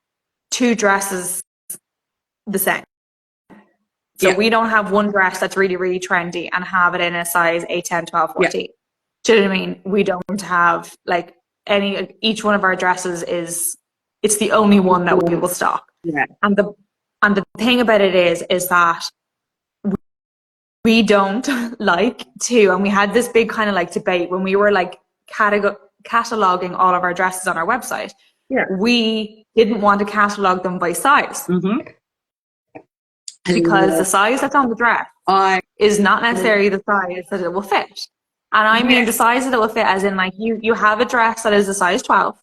2 dresses the same. So we don't have one dress that's really, really trendy and have it in a size 8, 10, 12, 14. Do you know what I mean? We don't have like each one of our dresses it's the only one that we will stock. Yeah. And the thing about it is that we don't like to, and we had this big kind of like debate when we were like cataloging all of our dresses on our website. Yeah. We didn't want to catalog them by size. Because the size that's on the dress is not necessarily the size that it will fit. And I mean the size that it will fit as in, like, you have a dress that is a size 12,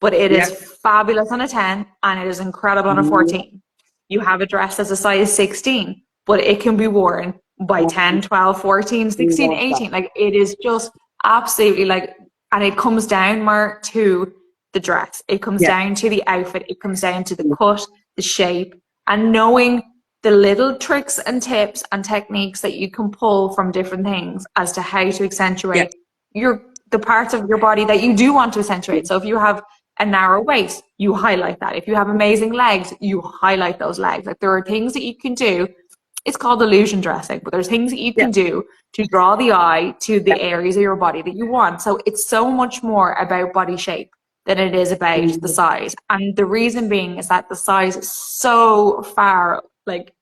but it is fabulous on a 10 and it is incredible on a 14. You have a dress that's a size 16, but it can be worn by 10, 12, 14, 16, 18. Like, it is just absolutely like, and it comes down more to the dress. It comes down to the outfit. It comes down to the cut, the shape, and knowing the little tricks and tips and techniques that you can pull from different things as to how to accentuate the parts of your body that you do want to accentuate. So if you have a narrow waist, you highlight that. If you have amazing legs, you highlight those legs. Like, there are things that you can do. It's called illusion dressing, but there's things that you can do to draw the eye to the areas of your body that you want. So it's so much more about body shape than it is about the size. And the reason being is that the size is so far, like,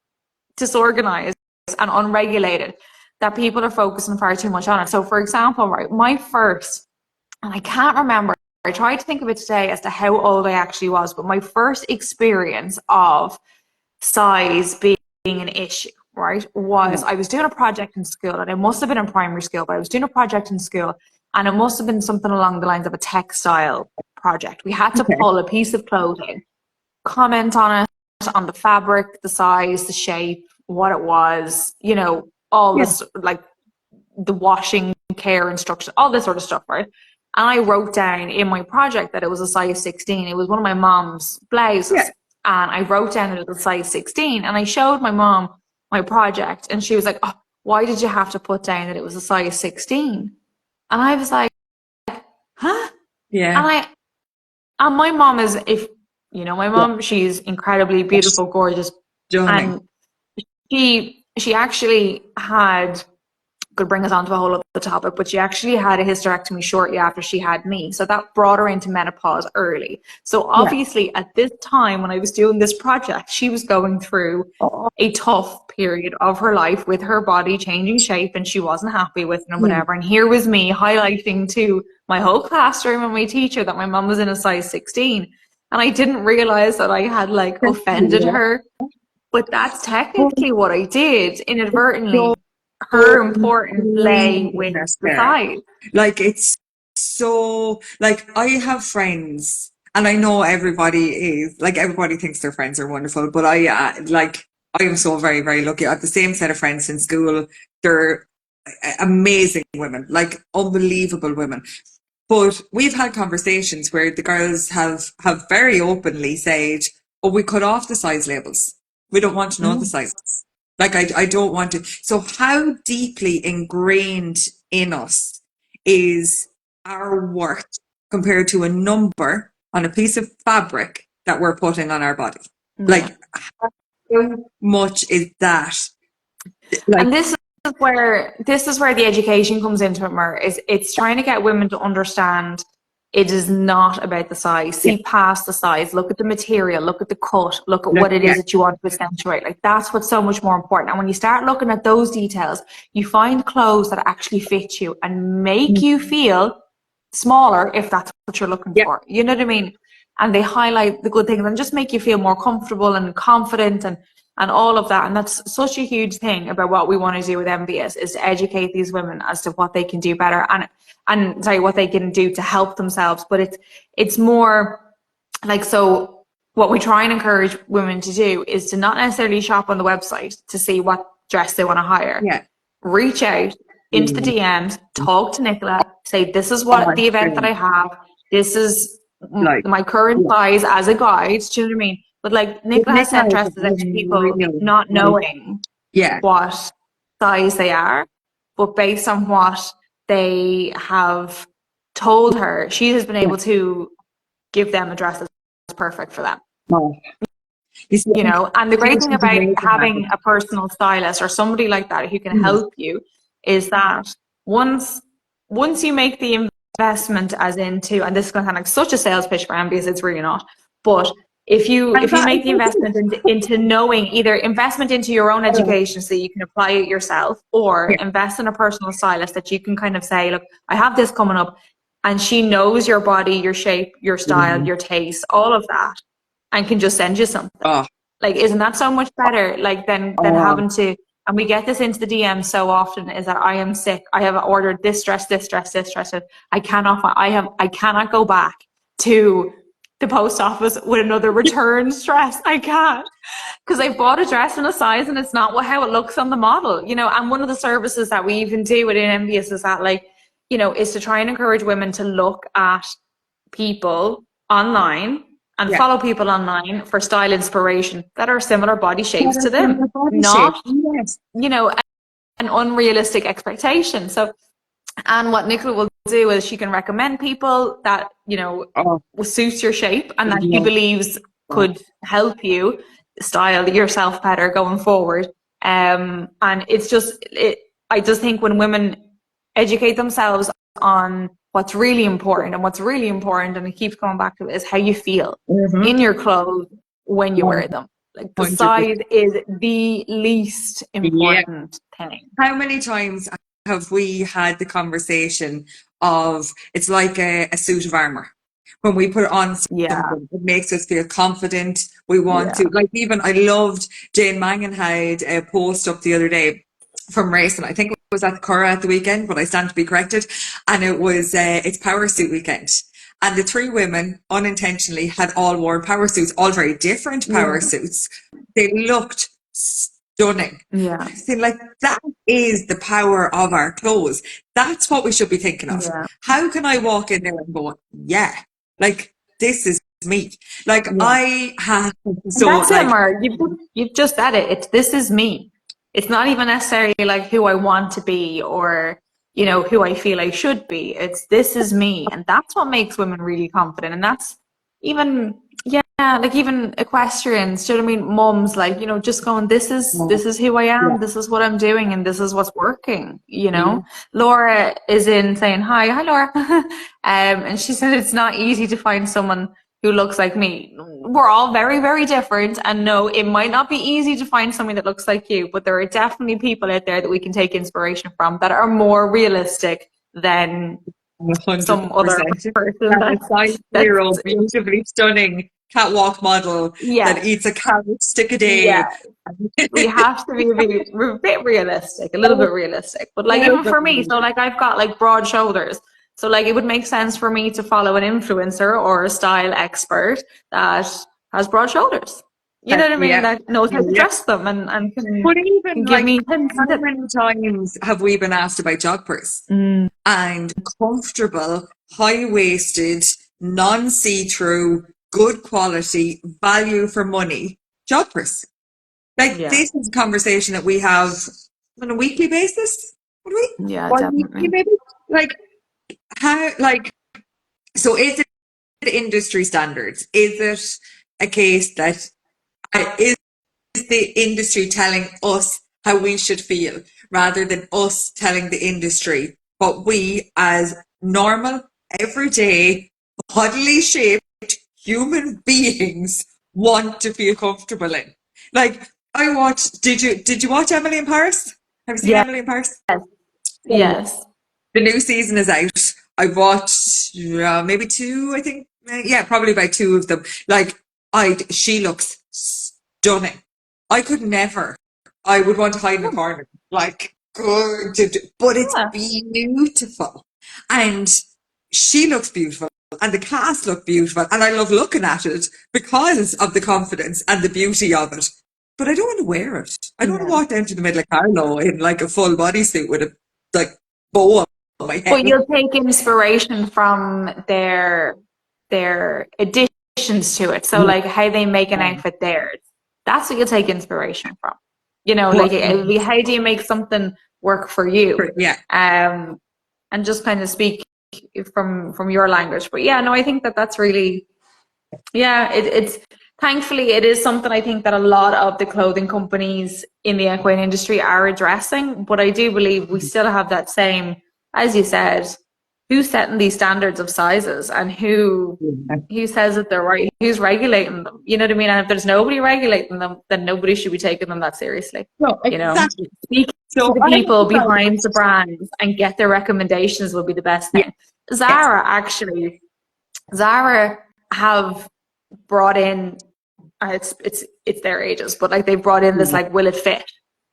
disorganized and unregulated that people are focusing far too much on it. So, for example, right, my first, and I can't remember, I tried to think of it today as to how old I actually was, but my first experience of size being an issue, right, was I was doing a project in school, and it must have been in primary school, but I was doing a project in school, and it must have been something along the lines of a textile project. We had to pull a piece of clothing, comment on it, on the fabric, the size, the shape, what it was, you know, all this, like the washing care instruction, all this sort of stuff, right? And I wrote down in my project that it was a size 16. It was one of my mom's blouses. Yeah. And I wrote down that it was a size 16. And I showed my mom my project. And she was like, oh, why did you have to put down that it was a size 16? And I was like, huh? Yeah. And my mom is, if you know my mom, she's incredibly beautiful, gorgeous. And she actually had, could bring us on to a whole other topic, but she actually had a hysterectomy shortly after she had me. So that brought her into menopause early. So obviously at this time when I was doing this project, she was going through a tough period of her life with her body changing shape, and she wasn't happy with it and whatever. And here was me highlighting to my whole classroom and my teacher that my mom was in a size 16. And I didn't realize that I had like offended her. But that's technically what I did inadvertently. Her importance lay with the size. Like, it's so, like, I have friends, and I know everybody is, like, everybody thinks their friends are wonderful, but I am so very, very lucky. I have the same set of friends in school. They're amazing women, like unbelievable women. But we've had conversations where the girls have very openly said, oh, we cut off the size labels. We don't want to know the sizes. Like, I don't want to. So how deeply ingrained in us is our worth compared to a number on a piece of fabric that we're putting on our body? Like, how much is that? Like, and this is where the education comes into it, Muir. It's trying to get women to understand it is not about the size. See past the size. Look at the material. Look at the cut. Look at what it is that you want to accentuate. Like, that's what's so much more important. And when you start looking at those details, you find clothes that actually fit you and make you feel smaller if that's what you're looking for. You know what I mean? And they highlight the good things and just make you feel more comfortable and confident and all of that. And that's such a huge thing about what we want to do with MBS, is to educate these women as to what they can do better and what they can do to help themselves. But it's more like, so what we try and encourage women to do is to not necessarily shop on the website to see what dress they want to hire. Reach out into the DMs, talk to Nicola, say, this is what the event that I have, this is my current size as a guide. Do you know what I mean? But like, Nicola has sent dresses out to people not knowing what size they are, but based on what they have told her, she has been able to give them a dress that's perfect for them. You know, and the great thing about having a personal stylist or somebody like that who can help you is that once you make the investment, as into, and this is going to sound like such a sales pitch for MBS, it's really not, but if you make the investment into knowing, either investment into your own education so you can apply it yourself, or invest in a personal stylist that you can kind of say, look, I have this coming up, and she knows your body, your shape, your style, your taste, all of that, and can just send you something. Like, isn't that so much better? Like, than having to, and we get this into the DM so often, is that I am sick, I have ordered this dress, and I cannot go back to the post office with another return dress. I can't, because I bought a dress in a size and it's not how it looks on the model, you know. And one of the services that we even do within MBS is that, like, you know, is to try and encourage women to look at people online and follow people online for style inspiration that are similar body shapes to them, not, you know, an unrealistic expectation. So And what Nicola will do is she can recommend people that, you know, Oh, suits your shape and that she yeah. believes could help you style yourself better going forward. And I just think when women educate themselves on what's really important, and it keeps coming back to it, is how you feel Mm-hmm. in your clothes when you wear them. Like the 100%. size is the least Yeah. important thing. How many times have we had the conversation of it's like a suit of armor? When we put on Yeah, something, it makes us feel confident. We want yeah, to, like, even I loved Jane Mangan had a post up the other day from racing. I think it was at the Curragh at the weekend, but I stand to be corrected. And it was, it's power suit weekend. And the three women unintentionally had all worn power suits, all very different power yeah, suits. They looked stunning. yeah, I feel like that is the power of our clothes. That's what we should be thinking of. yeah. How can I walk in there and go, yeah, like this is me. Like Yeah. I have And so that's it, like Mark. You've just said it. It's this is me. It's not even necessarily like who I want to be or, you know, who I feel I should be. It's this is me. And that's what makes women really confident. And that's even yeah, like even equestrians, do you know what I mean? Mums, like, you know, just going, this is who I yeah, am, this is what I'm doing, and this is what's working, you yeah, know? Laura is in saying hi Laura. And she said it's not easy to find someone who looks like me. We're all very, very different. And no, it might not be easy to find someone that looks like you, but there are definitely people out there that we can take inspiration from that are more realistic than some other 100%. person That a size that's zero, beautifully stunning catwalk model that yeah, eats a carrot stick a day. yeah. We have to be a bit realistic, a little bit realistic. But like even for me, so like I've got like broad shoulders. So like it would make sense for me to follow an influencer or a style expert that has broad shoulders. You know what I mean? Yeah, That knows how to yeah. dress them and But even can give like, me hints how and tips. many times have we been asked about joggers? Mm, And comfortable, high waisted, non see through, good quality, value for money joggers. Like yeah, this is a conversation that we have on a weekly basis. Would we? yeah, Bi-weekly definitely. maybe? Like how like so is it industry standards? Is it a case that is the industry telling us how we should feel rather than us telling the industry what we as normal, everyday, bodily shaped human beings want to feel comfortable in? Like I watched did you watch Emily in Paris? Have you seen Yes, Emily in Paris? So yes. the new season is out. I've watched maybe two, I think. Yeah, probably about two of them. Like, she looks stunning. I could never. I would want to hide in a corner. Like, good, but it's Yeah. beautiful, and she looks beautiful, and the cast look beautiful, and I love looking at it because of the confidence and the beauty of it. But I don't want to wear it. I don't want to Yeah. walk down to the middle of Carlo in like a full bodysuit with a like bow on my But head. you'll take inspiration from their additions to it. So Yeah. like how they make an outfit theirs. That's what you'll take inspiration from. You know, like But it'll be how do you make something work for you? yeah, Um, and just kind of speak from your language. But yeah, no, I think that that's really yeah, it's thankfully it is something I think that a lot of the clothing companies in the equine industry are addressing. But I do believe we still have that same, as you said, who's setting these standards of sizes and who says that they're right, who's regulating them. You know what I mean? And if there's nobody regulating them, then nobody should be taking them that seriously. no, You know, exactly. speak to So the I people felt, behind the brands and get their recommendations will be the best yeah, thing. yes, Zara have brought in it's their ages, but like they've brought in this like will it fit?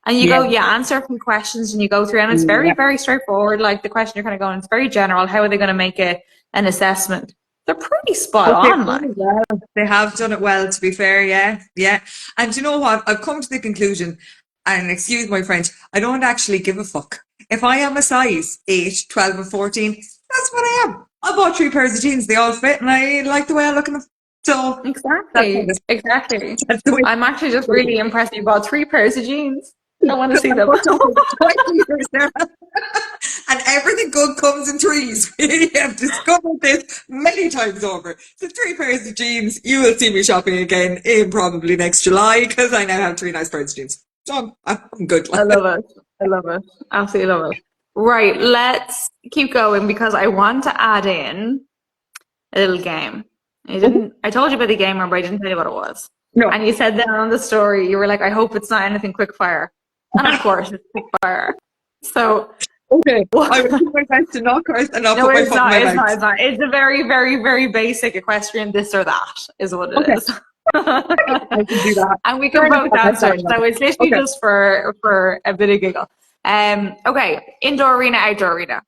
And you yeah, go, yeah, answer a few questions and you go through and it's very, yeah. very straightforward. Like the question you're kind of going, it's very general. How are they going to make an assessment? They're pretty spot But they've on, done like. it well. They have done it well, to be fair. Yeah, yeah. And you know what? I've come to the conclusion, and excuse my French, I don't actually give a fuck. If I am a size 8, 12, or 14, that's what I am. I bought 3 pairs of jeans. They all fit, and I like the way I look in them. So that's, Exactly. Exactly. that's the way. I'm actually just really impressed you bought 3 pairs of jeans. I want to see them. And everything good comes in threes. We have discovered this many times over. So 3 pairs of jeans. You will see me shopping again in probably next July because I now have 3 nice pairs of jeans. So I'm good. I love it. I love it. Absolutely love it. Right, let's keep going because I want to add in a little game. I told you about the game, but I didn't tell you what it was. No. And you said that on the story, you were like, I hope it's not anything quick fire. And of course, it's quick fire. So, okay, I will do my best to not curse and not put my foot in my mouth. It's not. It's a very, very, very basic equestrian this or that is what it is. I can do that. And we can both answer it. So it's literally just for a bit of giggle. Okay, indoor arena, outdoor arena.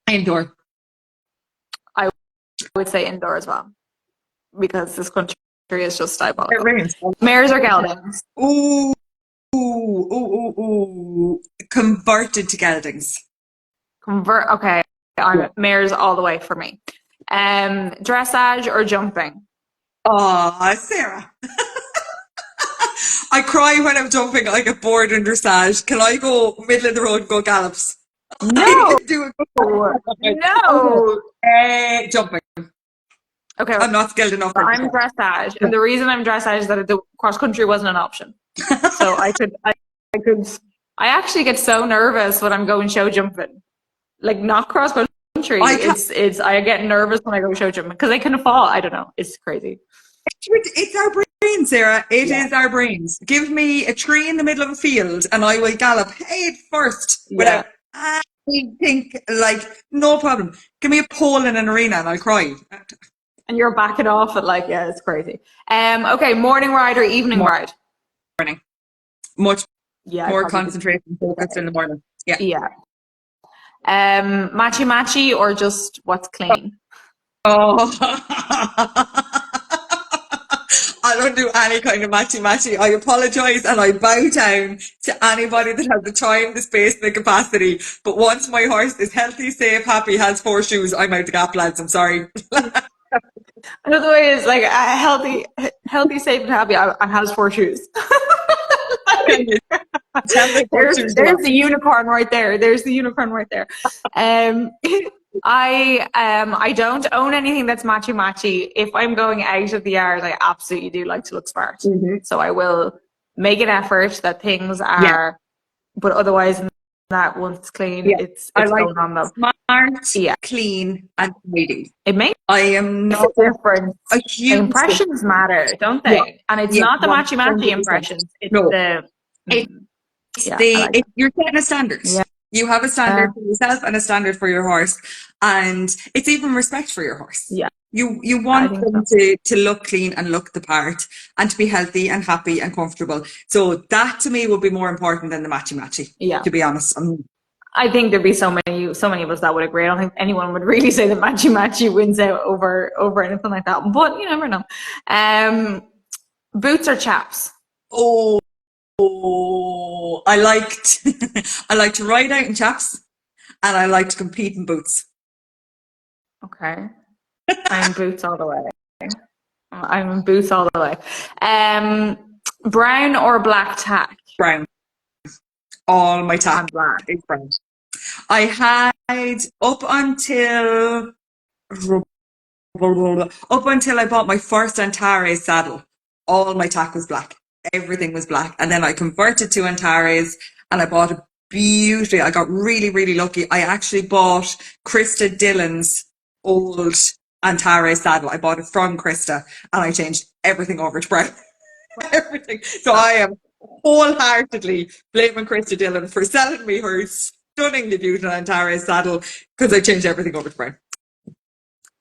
Indoor. I would say indoor as well because this country is just diabolical. It rains. Mares or geldings? Ooh. Converted to geldings. Okay, mares all the way for me. Dressage or jumping? Oh, Sarah. I cry when I'm jumping. I get bored in dressage. Can I go middle of the road and go gallops? No. I can do it. No. Jumping. Okay. I'm not skilled enough. I'm dressage, and the reason I'm dressage is that the cross country wasn't an option. So I actually get so nervous when I'm going show jumping, like not cross country. I get nervous when I go show jumping because I can fall. I don't know. It's crazy. It's our brains, Sarah. It is our brains. Give me a tree in the middle of a field and I will gallop head first without anything, like no problem. Give me a pole in an arena and I'll cry. And you're backing off at it's crazy. Okay, morning ride or evening ride? Morning. Much more concentration and focused in the morning. Yeah. Yeah. Matchy or just what's clean? Oh. I don't do any kind of matchy. I apologise and I bow down to anybody that has the time, the space, and the capacity. But once my horse is healthy, safe, happy, has 4 shoes, I'm out the gap, lads. I'm sorry. Another way is like healthy, safe, and happy, and has 4 shoes. There's the unicorn right there. I don't own anything that's matchy. If I'm going out of the yard, I absolutely do like to look smart. Mm-hmm. So I will make an effort that things are, but otherwise that once it's clean, it's going on them. Smart, clean, and tidy. It makes I am not a difference. Impressions matter, don't they? Yeah. And it's not the matchy impressions. It's you're setting a standard. Yeah. You have a standard for yourself and a standard for your horse, and it's even respect for your horse. Yeah. You want them to look clean and look the part and to be healthy and happy and comfortable. So that to me would be more important than the matchy. Yeah. To be honest. I think there'd be so many of us that would agree. I don't think anyone would really say that matchy wins out over anything like that. But you never know. Boots or chaps? Oh, I like to ride out in chaps and I like to compete in boots. Okay. I'm boots all the way. Brown or black tack? Brown. All my tack is brown. I had up until I bought my first Antares saddle, all my tack was black. Everything was black. And then I converted to Antares and I bought a beauty. I got really, really lucky. I actually bought Krista Dillon's old Antares saddle. I bought it from Krista and I changed everything over to brown. Everything. So I am wholeheartedly blaming Krista Dillon for selling me her stunningly beautiful Antares saddle because I changed everything over to brown.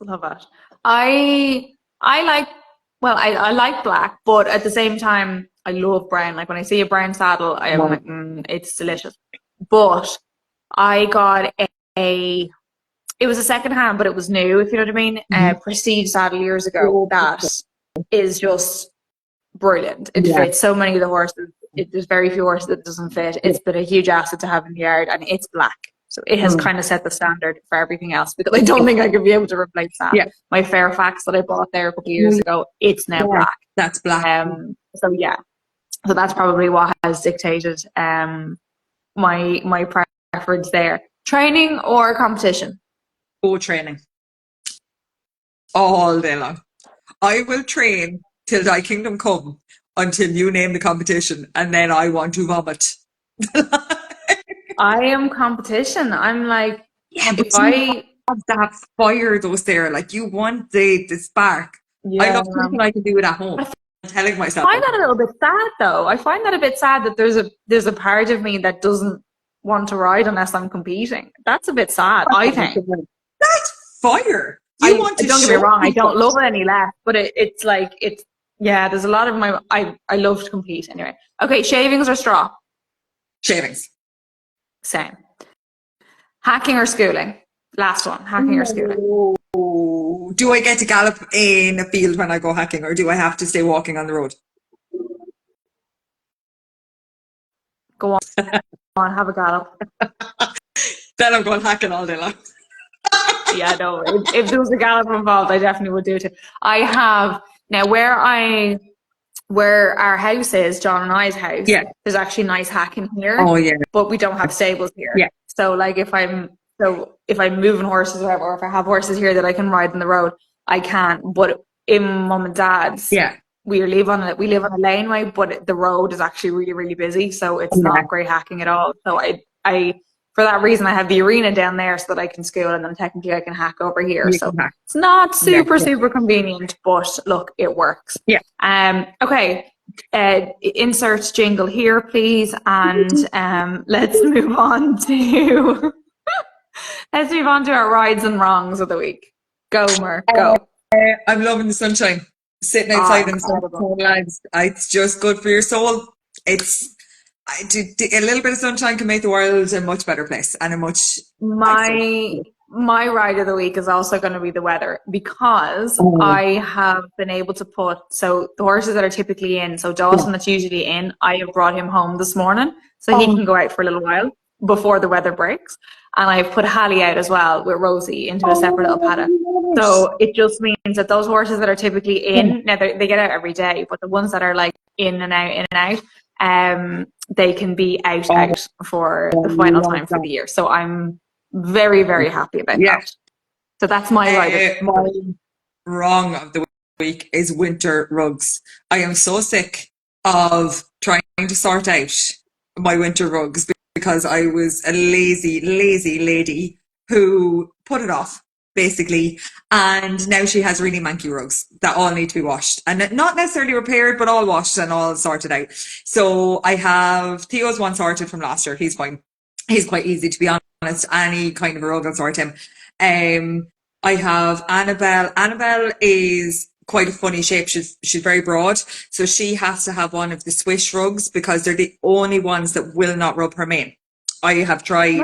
Love it. I like black, but at the same time, I love brown. Like when I see a brown saddle, I'm like, it's delicious. But I got it was a second hand, but it was new, if you know what I mean. A Prestige saddle years ago that is just brilliant. It fits so many of the horses. There's very few horses that it doesn't fit. It's been a huge asset to have in the yard, and it's black. So it has kind of set the standard for everything else because I don't think I could be able to replace that. Yeah. My Fairfax that I bought there a couple of years ago, it's now black. That's black. So yeah. So that's probably what has dictated my preference there. Training or competition? Go training all day long. I will train till thy kingdom come until you name the competition, and then I want to vomit. I am competition. I'm like, Yeah, but if you I, have that fire those there. Like you want the spark. I yeah, love thinking I can do it at home. I'm telling myself find I that a little bit sad though. I find that a bit sad that there's a part of me that doesn't want to ride unless I'm competing. That's a bit sad, I think. can. That's fire. You I want to don't get me show wrong, I people. don't love it any less, but it's like it's yeah, there's a lot of I love to compete anyway. Okay, shavings or straw? Shavings. Same. Hacking or schooling? Last one, hacking or schooling? Oh, do I get to gallop in a field when I go hacking, or do I have to stay walking on the road? Go on, have a gallop. Then I'm going hacking all day long. Yeah, no, if there was a gallop involved, I definitely would do it too. I have now where our house is, John and I's house, Yeah. there's actually nice hacking here, Oh yeah. but we don't have stables here. Yeah. So like if I'm moving horses or whatever, or if I have horses here that I can ride on the road, I can. But in mum and dad's, Yeah. we live on a laneway, but the road is actually really, really busy, so it's not great hacking at all. So I for that reason I have the arena down there so that I can school, and then technically I can hack over here. You So can hack. it's not super, Yeah. super convenient, but look, it works. Yeah. Okay. Insert jingle here, please, and let's move on to our rides and wrongs of the week. Go, Muir, go. I'm loving the sunshine. Sitting Ah, outside and incredible. lads. It's just good for your soul. It's a little bit of sunshine can make the world a much better place and a much nicer. My ride of the week is also going to be the weather, because I have been able to put, so the horses that are typically in, so Dawson that's usually in, I have brought him home this morning so he can go out for a little while before the weather breaks. And I've put Hallie out as well with Rosie into a separate little paddock. So it just means that those horses that are typically in, now they get out every day, but the ones that are like in and out, they can be out for the final time for the year. So I'm very, very happy about that. So that's my ride. My wrong of the week is winter rugs. I am so sick of trying to sort out my winter rugs because I was a lazy lady who put it off, basically. And now she has really manky rugs that all need to be washed, and not necessarily repaired, but all washed and all sorted out. So I have Theo's one sorted from last year. He's fine. He's quite easy, to be honest. Any kind of a rug, I'll sort him. I have Annabelle. Annabelle is quite a funny shape. She's very broad, so she has to have one of the Swish rugs because they're the only ones that will not rub her mane. I have tried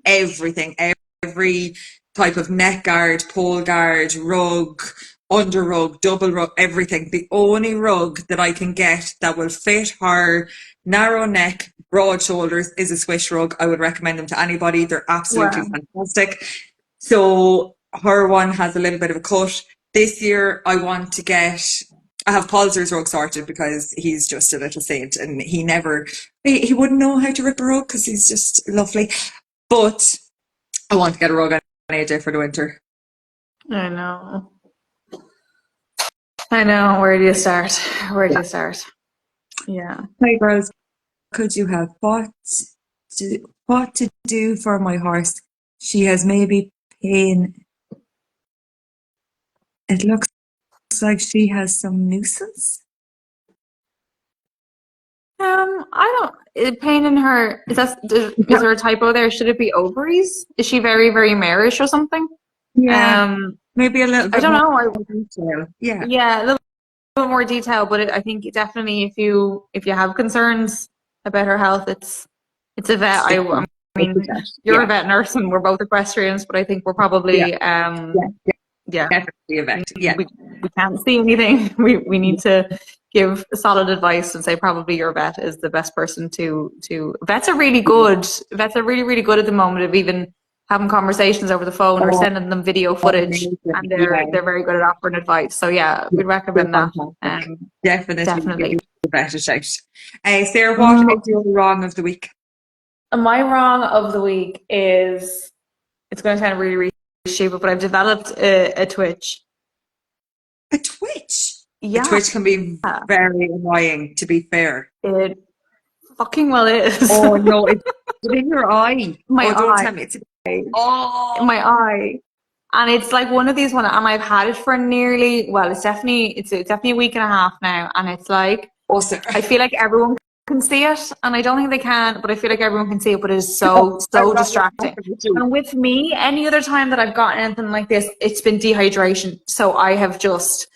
everything, every type of neck guard, pole guard, rug, under rug, double rug, everything. The only rug that I can get that will fit her narrow neck, broad shoulders is a Swish rug. I would recommend them to anybody. They're absolutely fantastic. So her one has a little bit of a cut. This year I have Paul's rug sorted because he's just a little saint, and he wouldn't know how to rip a rug because he's just lovely. But I want to get a rug on AJ for the winter. I know. Where do you start? Yeah. Hi girls, could you have what to do for my horse? She has maybe pain. It looks like she has some nuisance. I don't. Pain in her. Is there a typo there? Should it be ovaries? Is she very, very marish or something? Yeah. Maybe a little bit. I don't know. Detail. Yeah. Yeah, a little bit more detail, but I think definitely if you have concerns about her health, it's a vet. I mean, you're a vet nurse and we're both equestrians, but I think we're probably definitely a vet. Yeah, we can't see anything. We need to give solid advice and say probably your vet is the best person to. Vets are really good. Vets are really, really good at the moment of even having conversations over the phone or sending them video footage, and they're very good at offering advice. So yeah, we'd recommend that. Definitely. vet it out. Sarah, what is your wrong of the week? My wrong of the week is, it's going to sound really, really stupid, but I've developed a twitch. A twitch? Yeah. A twitch can be very annoying, to be fair. It fucking well is. Oh, no, it's in your eye. My don't eye. tell me. It's in my eye. And it's like one of these ones, and I've had it for nearly, well, it's definitely a week and a half now, and it's like, I feel like everyone can see it, and I don't think they can, but I feel like everyone can see it, but it is so distracting. And with me, any other time that I've gotten anything like this, it's been dehydration. So I have just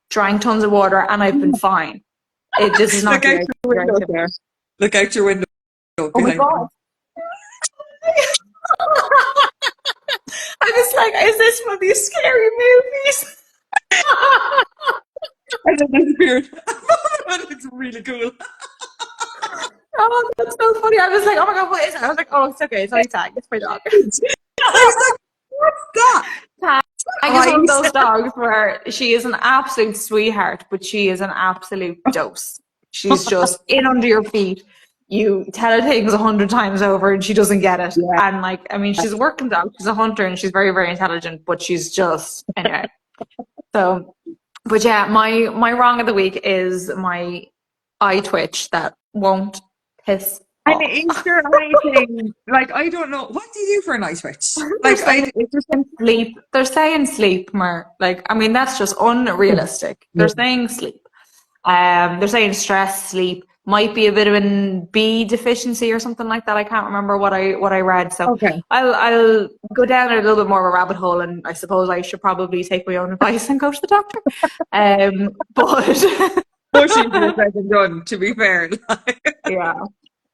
drank tons of water, and I've been fine. This is not Look out your window there. Look out your window. Oh my God. I was like, is this one of these scary movies? I don't know, it's weird. It's really cool. Oh, that's so funny. I was like, oh my God, what is it? I was like, oh, it's okay. It's only Tag. It's my dog. I was like, what's that? Tag is one of those dogs where she is an absolute sweetheart, but she is an absolute dose. She's just in under your feet. You tell her things 100 times over and she doesn't get it. Yeah. And like, I mean, she's a working dog. She's a hunter and she's very, very intelligent, but she's just, anyway. So, but yeah, my wrong of the week is my eye twitch that won't piss off. And is there anything, like, I don't know, what do you do for a eye twitch? Like, it's just sleep. They're saying sleep, Muir. Like, I mean, that's just unrealistic. They're saying sleep. They're saying stress, sleep. Might be a bit of an B deficiency or something like that. I can't remember what I read. So okay. I'll go down a little bit more of a rabbit hole, and I suppose I should probably take my own advice and go to the doctor. But pushing for said and done, to be fair. Yeah.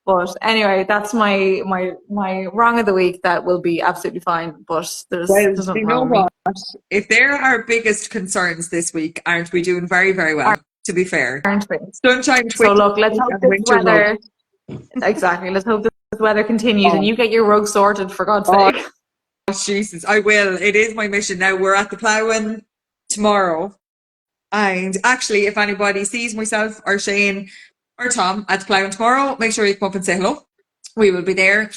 But anyway, that's my wrong of the week. That will be absolutely fine. But there's nothing wrong with me. If there are biggest concerns this week, aren't we doing very, very well? To be fair, sunshine. So look, let's hope this weather. Exactly. Let's hope this weather continues and you get your rug sorted, for God's sake. Oh, Jesus, I will. It is my mission now. We're at the ploughing tomorrow, and actually, if anybody sees myself or Shane or Tom at the ploughing tomorrow, make sure you come up and say hello. We will be there.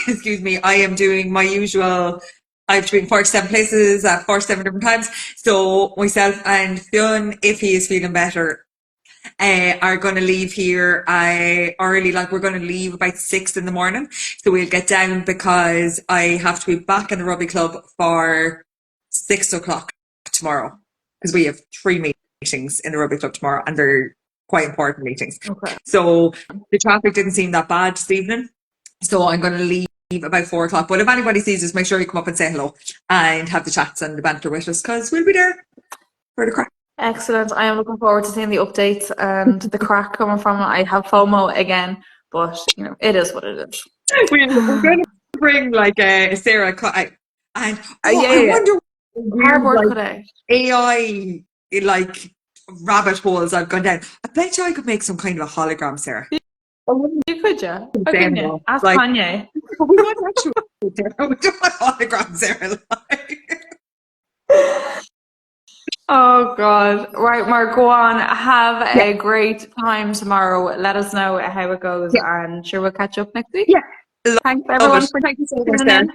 Excuse me. I am doing my usual. I've been 47 places at 47 different times. So myself and Fionn, if he is feeling better, are going to leave here early. Like, we're going to leave about 6 in the morning. So we'll get down because I have to be back in the rugby club for 6 o'clock tomorrow. Because we have 3 meetings in the rugby club tomorrow, and they're quite important meetings. Okay. So the traffic didn't seem that bad this evening. So I'm going to leave about 4 o'clock. But if anybody sees us, make sure you come up and say hello and have the chats and the banter with us, because we'll be there for the crack. Excellent. I am looking forward to seeing the updates and the crack coming from it. I have FOMO again, but you know, it is what it is. We're going to bring like Sarah and I wonder hard work cut out. AI like rabbit holes I've gone down. I bet you I could make some kind of a hologram, Sarah. You could, yeah. Couldn't you? Ask Kanye. We don't actually we don't want holograms, Sarah. Oh God. Right, Mark, go on. Have a great time tomorrow. Let us know how it goes, and sure, we'll catch up next week. Yeah. Thanks everyone for Thank you so much, tuning in.